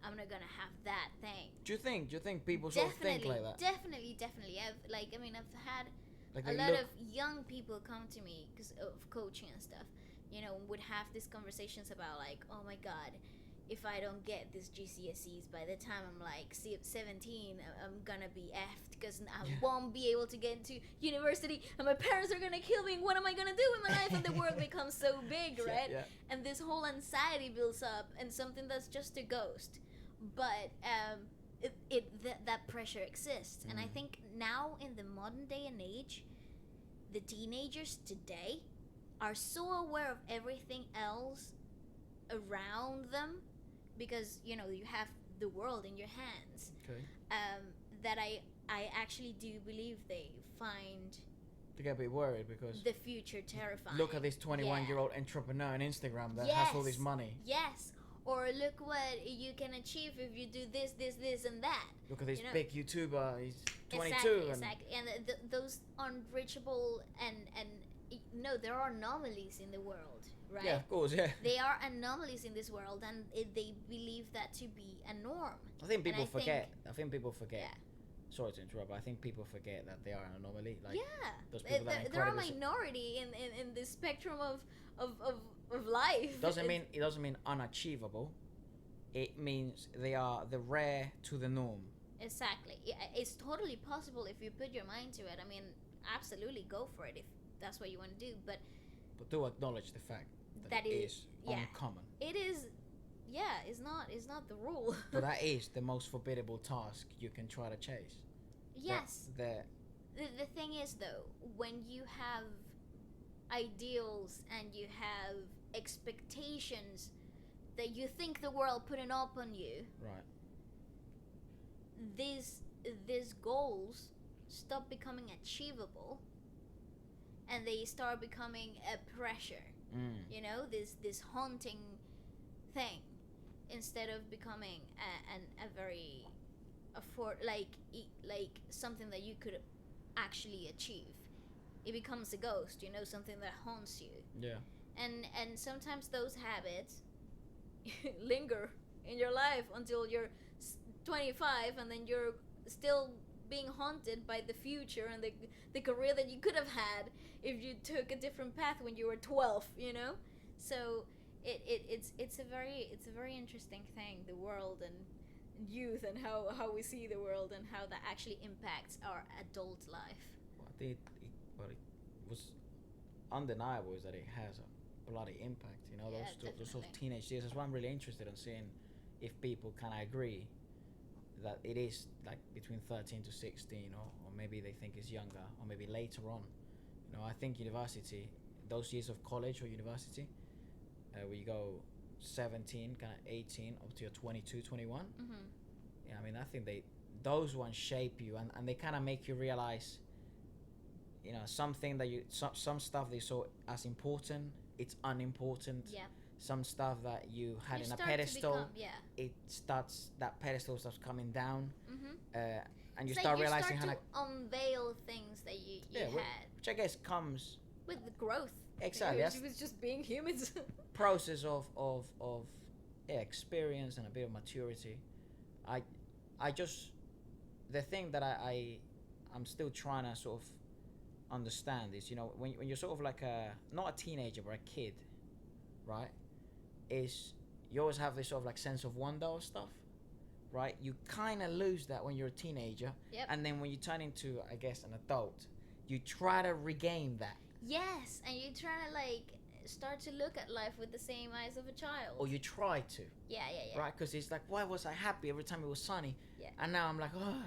I'm not gonna have that thing. Do you think people sort of think like that? Definitely. I've had a lot of young people come to me because of coaching and stuff, you know, would have these conversations about like, oh my god, if I don't get this GCSEs by the time I'm like 17, I'm gonna be effed because I won't be able to get into university and my parents are gonna kill me. What am I gonna do with my life? And the world becomes so big, right? Yeah. And this whole anxiety builds up, and something that's just a ghost. But that pressure exists. And I think now in the modern day and age, the teenagers today are so aware of everything else around them, because you know you have the world in your hands. Okay. That I actually do believe they get a bit worried because the future terrifying. Look at this 21-year-old entrepreneur on Instagram that has all this money. Yes. Or look what you can achieve if you do this, and that. Look at this big YouTuber. He's 22. Exactly. And those unreachable and no, there are anomalies in the world, right? Yeah, of course, yeah. They are anomalies in this world, and they believe that to be a norm. I think people forget. Yeah. Sorry to interrupt, but I think people forget that they are an anomaly. Like, those people they're a minority in the spectrum of life. It doesn't mean unachievable. It means they are the rare to the norm. Exactly. It's totally possible if you put your mind to it. I mean, absolutely go for it if that's what you want to do. But do acknowledge the fact that it is uncommon. It is. Yeah, it's not the rule. But that is the most forbiddable task you can try to chase. Yes. The thing is, though, when you have ideals and you have expectations that you think the world putting up on you, right? These goals stop becoming achievable, and they start becoming a pressure. You know, this haunting thing, instead of becoming a very like something that you could actually achieve. It becomes a ghost, you know, something that haunts you. Yeah. and sometimes those habits linger in your life until you're 25, and then you're still being haunted by the future and the career that you could have had if you took a different path when you were 12, you know. So it's a very interesting thing, the world and youth, and how we see the world and how that actually impacts our adult life. Well, I think what it was undeniable is that it has a bloody impact. You know, Yeah, those sort of definitely. teenage years. That's why I'm really interested in seeing if people kind of agree that it is like between 13 to 16, or maybe they think it's younger, or maybe later on. You know, I think university, those years of college or university, where you go 17, kind of 18 up to your 22, 21. Mm-hmm. Yeah, I mean, I think those ones shape you, and they kind of make you realize, you know, something that some stuff they saw as important, it's unimportant. Yeah. Some stuff that you had You in a start to pedestal, become, yeah. that pedestal starts coming down, Mm-hmm. and you It's start like realizing you how start to unveil things that you had which I guess comes with the growth. exactly. It was just being humans. Process of experience and a bit of maturity. I just, the thing that I'm still trying to sort of understand is, you know, when you're sort of like not a teenager but a kid, right, is you always have this sort of like sense of wonder of stuff, right? You kind of lose that when you're a teenager. Yep. And then when you turn into, I guess, an adult, you try to regain that. Yes, and you try to like start to look at life with the same eyes of a child. Or you try to. Yeah. Right? Because it's like, why was I happy every time it was sunny? Yeah. And now I'm like, oh,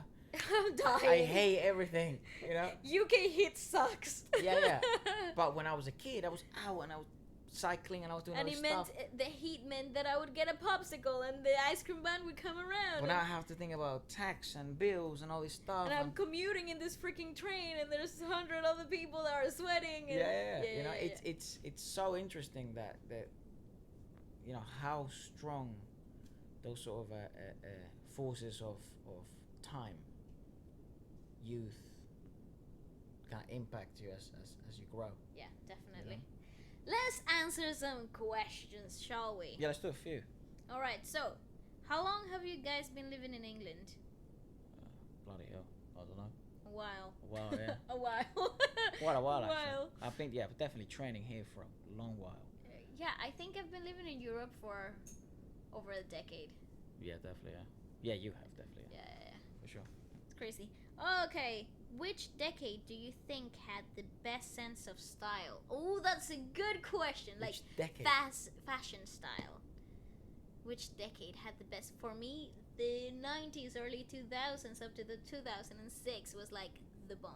I'm dying. I hate everything, you know? UK heat sucks. Yeah. But when I was a kid, I was out and I was cycling and I was doing all this stuff. The heat meant that I would get a popsicle and the ice cream van would come around. But now I have to think about tax and bills and all this stuff. And I'm commuting in this freaking train, and there's 100 other people that are sweating. And yeah. You know, it's so interesting that you know how strong those sort of forces of time, youth, kind of impact you as you grow. Yeah, definitely. You know? Let's answer some questions, shall we? Yeah, let's do a few. All right. So, how long have you guys been living in England? Bloody hell, I don't know. A while. A while, yeah. A while. Quite a while, A actually. while. I think, yeah, definitely training here for a long while. Yeah, I think I've been living in Europe for over a decade. Yeah, definitely, yeah. Yeah, you have, definitely, yeah. Yeah. For sure. It's crazy. Okay, which decade do you think had the best sense of style? Oh, that's a good question. Which Like decade? fashion style. Which decade had the best? For me, the 90s, early 2000s up to the 2006 was like the bomb.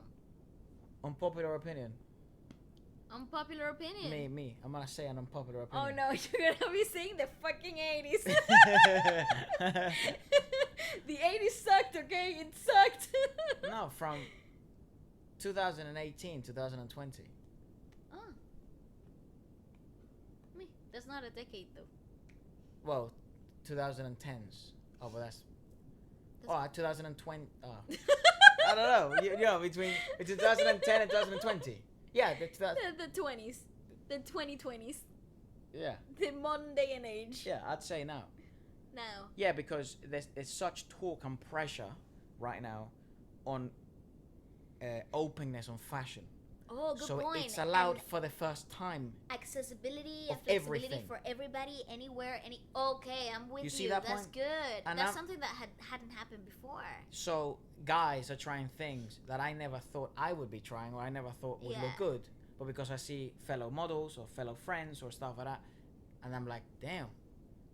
Unpopular opinion. Unpopular opinion. Me. I'm gonna say an unpopular Oh opinion. no, you're gonna be saying the fucking 80s. The 80s sucked, okay? It sucked. No, from 2018, 2020. Oh. Me. That's not a decade though. Well, 2010s. Oh, but that's 2020. Oh. I don't know. You know, between 2010 and 2020. Yeah, the 20s. The 2020s. Yeah. The modern day and age. Yeah, I'd say now. Now. Yeah, because there's such talk and pressure right now on openness on fashion. Oh, good so point. it's allowed And for the first time. accessibility Of and flexibility everything. for everybody, anywhere, Okay, I'm with you. You see that That's point? good. And That's I'm- something that hadn't happened before. So guys are trying things that I never thought I would be trying, or I never thought would Yeah. look good. But because I see fellow models or fellow friends or stuff like that, and I'm like, damn,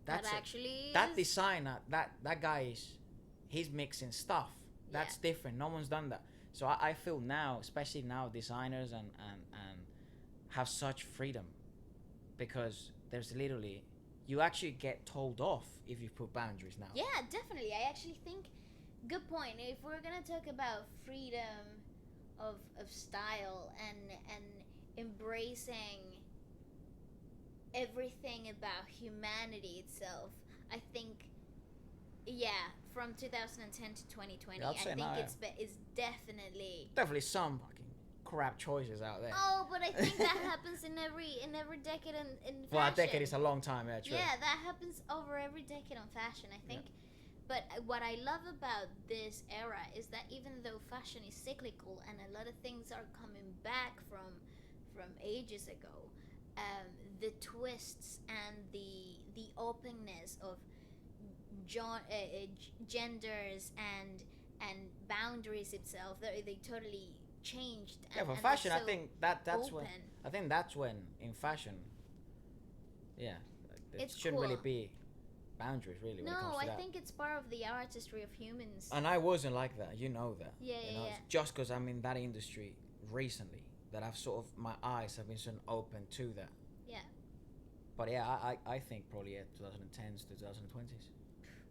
That that's actually that is- designer, that guy he's mixing stuff. That's Yeah. different. No one's done that. So I feel now, especially now, designers and have such freedom, because there's literally, you actually get told off if you put boundaries now. Yeah, definitely. I actually think, good point. If we're gonna talk about freedom of style and embracing everything about humanity itself, I think, yeah, from 2010 to 2020, Yeah, I'd I say think now, it's definitely Definitely some fucking crap choices out there. Oh, but I think that happens in every decade in fashion. Well, a decade is a long time, yeah, true. Yeah, that happens over every decade on fashion, I think. Yeah. But what I love about this era is that even though fashion is cyclical and a lot of things are coming back from ages ago, the twists and the openness of genders and boundaries itself, they totally changed. Yeah, for and fashion, so I think that's open. when in fashion, yeah, it It's shouldn't really cool. be boundaries really. When it No, comes to I that. think it's part of the artistry of humans. And I wasn't like that, you know that. Yeah, You yeah, know, yeah. it's just because I'm in that industry recently that I've sort of my eyes have been sort of open to that. Yeah. But yeah, I think probably 2010s to 2020s.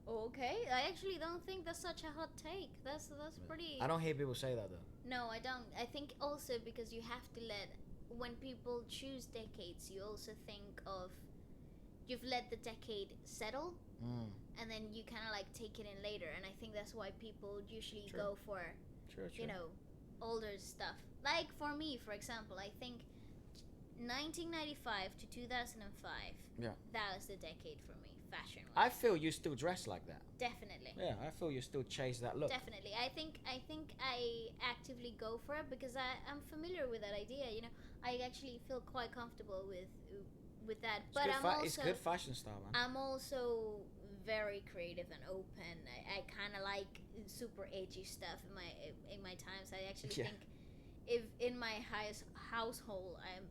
Okay, I actually don't think that's such a hot take. That's pretty. I don't hear people say that though. No, I don't. I think also because you have to let, when people choose decades, you also think of, you've let the decade settle, and then you kind of like take it in later. And I think that's why people usually True. go for, True. you know, older stuff. Like for me, for example, I think 1995 to 2005. Yeah. That was the decade for me, fashion. I feel you still dress like that. Definitely. Yeah, I feel you still chase that look. Definitely. I think I actively go for it because I'm familiar with that idea. You know, I actually feel quite comfortable with that. It's But good I'm also it's good fashion style, man. I'm also very creative and open. I kind of like super edgy stuff in my times. I actually Yeah. think if in my highest household, I'm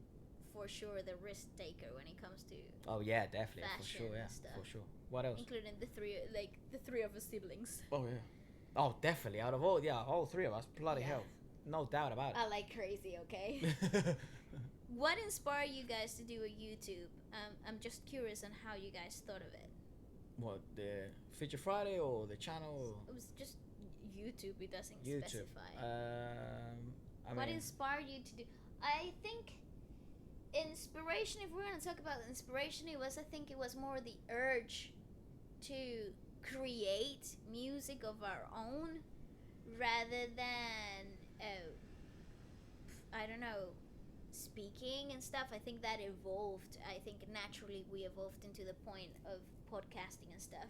for sure the risk taker when it comes to, Oh yeah, definitely, for fashion sure, yeah, and stuff. for sure. What else? including the three of us siblings. Oh yeah. Oh, definitely. Out of all three of us, bloody Yeah. hell, no doubt about I like crazy, okay? it. What inspired you guys to do a YouTube? I'm just curious on how you guys thought of it. What, the Feature Friday or the channel? It was just YouTube. It doesn't YouTube. specify. I What mean, inspired you to do? I think inspiration. If we're gonna talk about inspiration, it was more the urge to create music of our own, rather than I don't know, speaking and stuff. I think that evolved. I think naturally we evolved into the point of podcasting and stuff.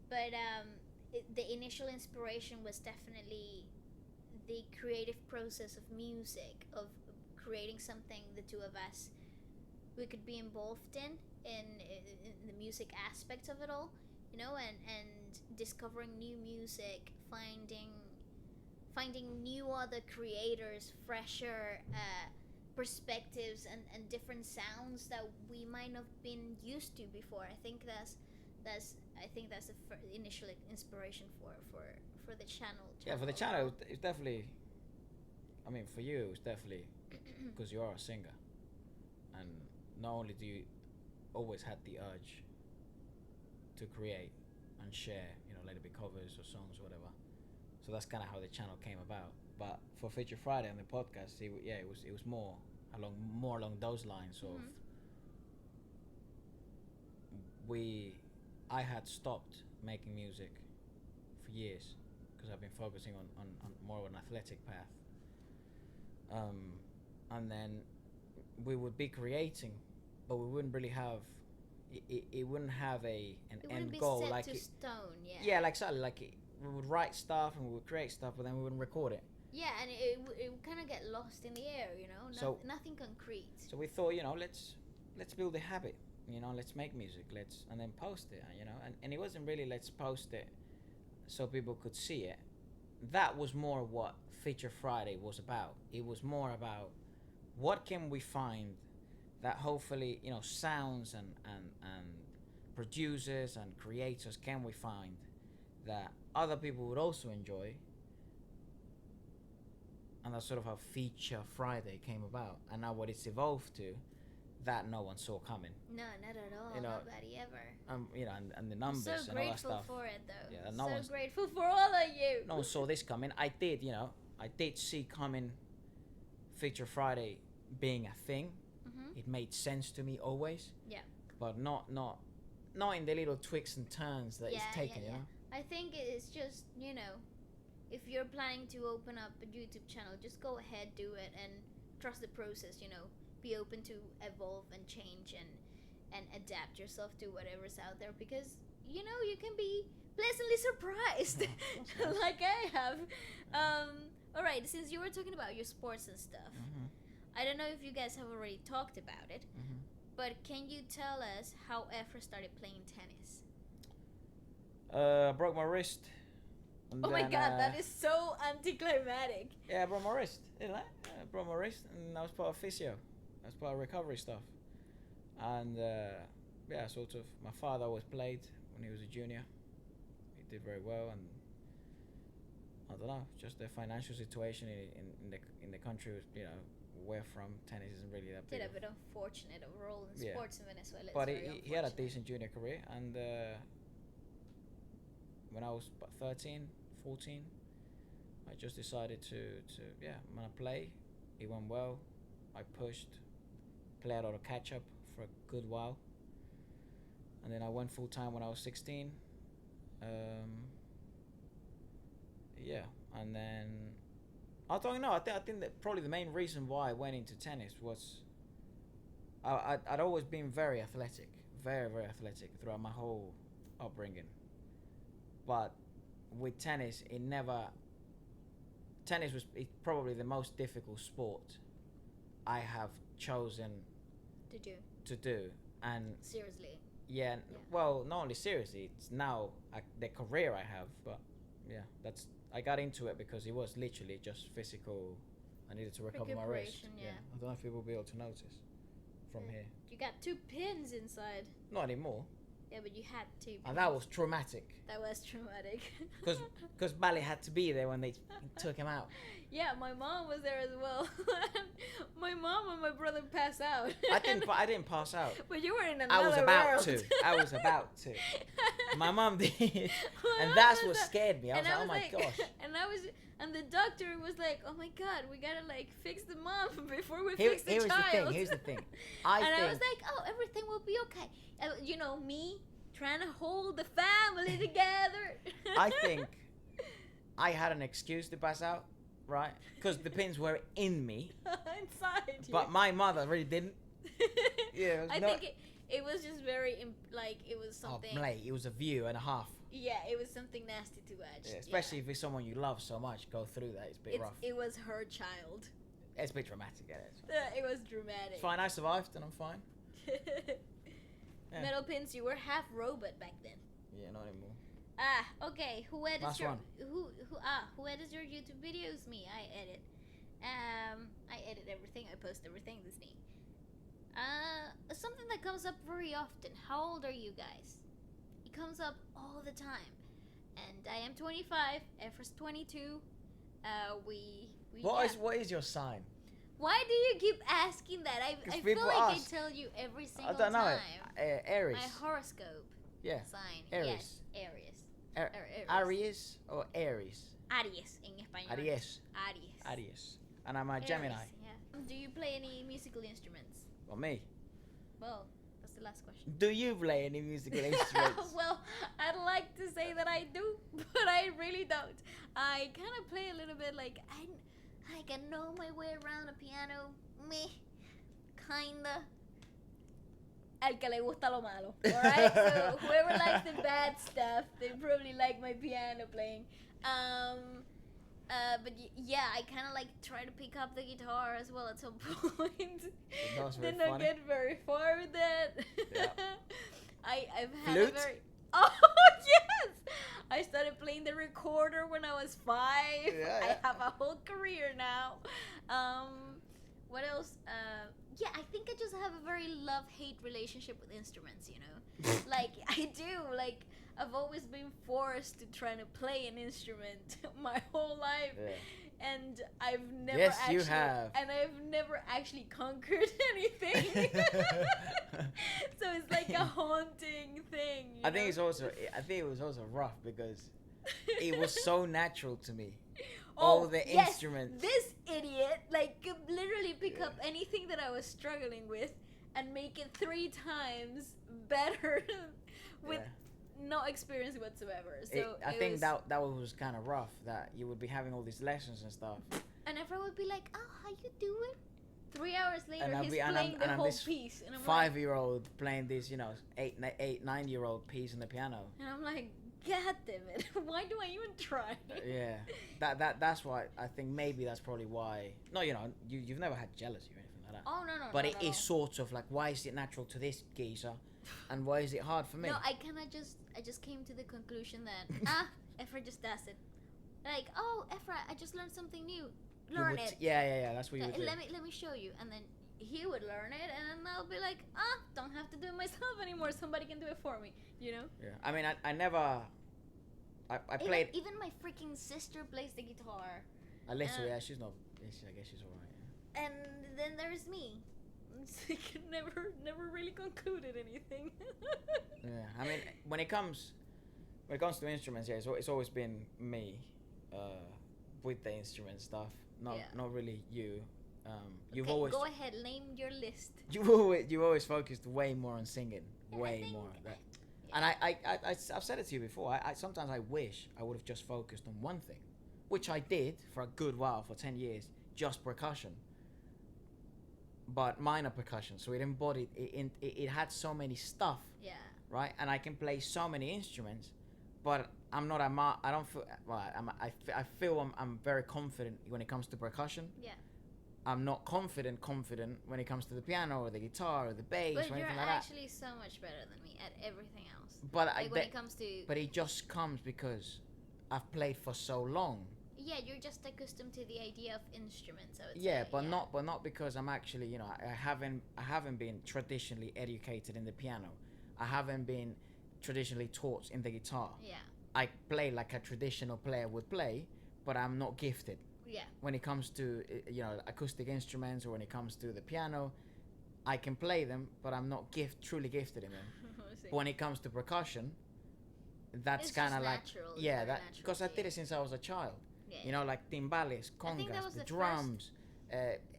But the initial inspiration was definitely the creative process of music, of creating something the two of us we could be involved in the music aspect of it all, you know, and discovering new music, finding new other creators, fresher perspectives, and different sounds that we might not have been used to before. I think that's the initial inspiration for the channel. yeah, for the channel, it's definitely. I mean, for you, it's definitely because you are a singer, and not only do you always had the urge to create and share, you know, let it be covers or songs, whatever. So that's kind of how the channel came about. But for Feature Friday on the podcast, it was more along those lines of. I had stopped making music for years because I've been focusing on more of an athletic path. And then we would be creating, but we wouldn't really have. It wouldn't have an end goal, set like to it, stone. Yeah. yeah, like something like we would write stuff and we would create stuff, but then we wouldn't record it. Yeah, and it would kind of get lost in the air, you know. So- Nothing concrete. So we thought, you know, let's build a habit. You know, let's make music. And then post it. You know, and it wasn't really let's post it so people could see it. That was more what Feature Friday was about. It was more about what can we find that hopefully, you know, sounds and producers and creators can we find that other people would also enjoy. And that's sort of how Feature Friday came about. And now what it's evolved to, that no one saw coming. No, not at all. You know, Nobody ever. You know, and the numbers So and all that grateful stuff. for it, though. Yeah, no one's- so grateful for all of you. No one saw this coming. I did see coming Feature Friday being a thing. Mm-hmm. It made sense to me always. Yeah. But not in the little twists and turns that it's taken, you know? I think it's just, you know, if you're planning to open up a YouTube channel, just go ahead, do it, and trust the process. Be open to evolve and change and adapt yourself to whatever's out there, because you can be pleasantly surprised, Nice. like I have. All right, since you were talking about your sports and stuff, I don't know if you guys have already talked about it, but can you tell us how Efra started playing tennis? Broke my wrist. And Oh my then, god, that is so anticlimactic. Yeah, I broke my wrist. Didn't I? Yeah, I broke my wrist, and that was part of physio. That was part of recovery stuff. And yeah, sort of. My father always played when he was a junior. He did very well, and I don't know, just the financial situation in the country was, where from tennis isn't really that big. Did a bit unfortunate overall in Yeah. sports in Venezuela. But It's very he had a unfortunate. decent junior career, and when I was about 13, 14, I just decided to I'm gonna play. It went well. I pushed, played a lot of catch up for a good while, and then I went full time when I was 16. Yeah, and then I don't know. I think that probably the main reason why I went into tennis was I'd always been very athletic, very very athletic throughout my whole upbringing. But with tennis, tennis was probably the most difficult sport I have chosen Did you? to do, and Seriously. yeah, well, not only seriously, it's now the career I have, but yeah, I got into it because it was literally just physical. I needed to recover my wrist. Recuperation, yeah. I don't know if people will be able to notice from here. You got 2 pins inside. Not anymore. Yeah, but you had 2 pins. And that was traumatic. That was traumatic. Because Bally had to be there when they took him out. Yeah, my mom was there as well. My mom and my brother passed out. I didn't pass out. But you were in another I was about world. to. I was about to. My mom did, and that's what scared me. I was like, oh my gosh. And the doctor was like, oh my god, we gotta like fix the mom before we fix the child. Here's the thing. I was like, oh, everything will be okay. Me trying to hold the family together. I think I had an excuse to pass out, right? Because the pins were in me. Inside you. But my mother really didn't. Yeah, I think it was just very it was something. Oh, mate, it was a view and a half. Yeah, it was something nasty to watch. Yeah, especially if it's someone you love so much, go through that. It's a bit rough. It was her child. It's a bit dramatic, yeah. It was dramatic. It's fine, I survived and I'm fine. Yeah. Metal pins, you were half robot back then. Yeah, not anymore. Okay. Who edits Last your one. who edits your YouTube videos? Me. I edit. I edit everything. I post everything. This me. Something that comes up very often. How old are you guys? It comes up all the time. And I am 25. Efra's 22. What is your sign? Why do you keep asking that? I feel people like ask. I tell you every single I don't know. time. Aries. My horoscope Yeah. sign. Aries. Yes, Aries. Aries. Aries or Aries? Aries in español. Aries. Aries. Aries. And I'm a Aries, Gemini. yeah. Do you play any musical instruments? Well, me. Well, that's the last question. Do you play any musical instruments? Well, I'd like to say that I do, but I really don't. I kind of play a little bit like I can know my way around a piano. Me, kinda. Al que le gusta lo malo. Alright? So whoever likes the bad stuff, they probably like my piano playing. But yeah, I kind of like try to pick up the guitar as well at some point. That's very Did not funny. get very far with that. Yeah. I've had Flute? a very oh yes, I started playing the recorder when I was 5. Yeah, I yeah. have a whole career now. What else? Yeah, I think I just have a very love-hate relationship with instruments. Like I do. Like I've always been forced to try to play an instrument my whole life. Yeah. And I've never Yes, actually you have. and I've never actually conquered anything. So it's like a haunting thing. I think it was also rough because it was so natural to me. All the yes, instruments. This idiot could literally pick up anything that I was struggling with and make it 3 times better with no experience whatsoever. So I think that was kind of rough, that you would be having all these lessons and stuff. And everyone would be like, "Oh, how you doing?" 3 hours later, And he's playing the whole piece, and I'm like, 5-year-old playing this, 9-year-old piece on the piano. and I'm like, God damn it! Why do I even try? Yeah, that's why I think maybe that's probably why. No, you've never had jealousy or anything like that. Oh no. But no, it no, is sort of like, why is it natural to this geezer, and why is it hard for me? No, I just came to the conclusion that Efra just does it. Like, oh, Efra, I just learned something new. Learn it. Yeah. That's what you would do. Let me show you, and then he would learn it, and then I'll be like, don't have to do it myself anymore. Somebody can do it for me. Yeah. I mean, I never. I played. Even my freaking sister plays the guitar. A little, yeah. She's not. I guess she's alright. Yeah. And then there's me. It's like never really concluded anything. Yeah. I mean, when it comes to instruments, yeah, it's always been me, with the instrument stuff. Not really you. You've always go ahead, name your list. You always focused way more on singing, way more. That. Yeah. And I've said it to you before. I sometimes I wish I would have just focused on one thing, which I did for a good while, for 10 years, just percussion. But minor percussion, so it embodied it had so many stuff. Yeah. Right, and I can play so many instruments, but I'm not I don't feel. Well, I feel I'm very confident when it comes to percussion. Yeah. I'm not confident when it comes to the piano or the guitar or the bass or anything like that. But you're actually so much better than me at everything else. But when it comes to. But it just comes because I've played for so long. Yeah, you're just accustomed to the idea of instruments. I would Yeah, say. but not because I'm actually, I haven't been traditionally educated in the piano. I haven't been traditionally taught in the guitar. Yeah. I play like a traditional player would play, but I'm not gifted. Yeah. When it comes to acoustic instruments, or when it comes to the piano, I can play them, but I'm not truly gifted in them. But when it comes to percussion, that's kind of like because I did it since I was a child. Yeah. Like timbales, congas, the drums,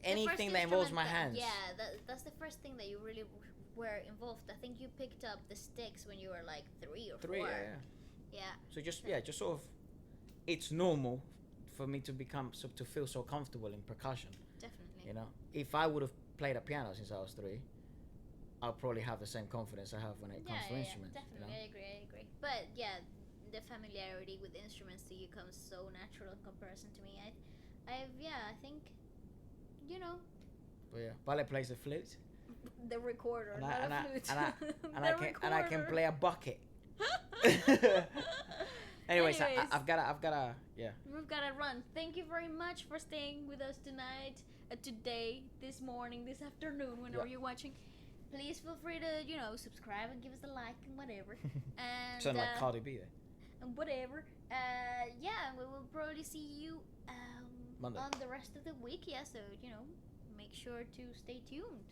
anything that involves my hands. Yeah, that's the first thing that you really were involved. I think you picked up the sticks when you were like 3 or 4. Yeah. So just sort of, it's normal for me to feel so comfortable in percussion. Definitely. If I would have played a piano since I was 3, I'll probably have the same confidence I have when it comes to instruments. Definitely, I agree. But yeah, the familiarity with instruments to you comes so natural in comparison to me. I think, But yeah, Vale plays the flute. The recorder, not a flute. And I can play a bucket. Anyways, I've gotta, yeah. We've gotta run. Thank you very much for staying with us tonight, today, this morning, this afternoon, whenever you're watching. Please feel free to, subscribe and give us a like and whatever. And sound like Cardi B there. And whatever. We will probably see you Monday. On the rest of the week. Yeah, so make sure to stay tuned.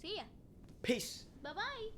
See ya. Peace. Bye bye.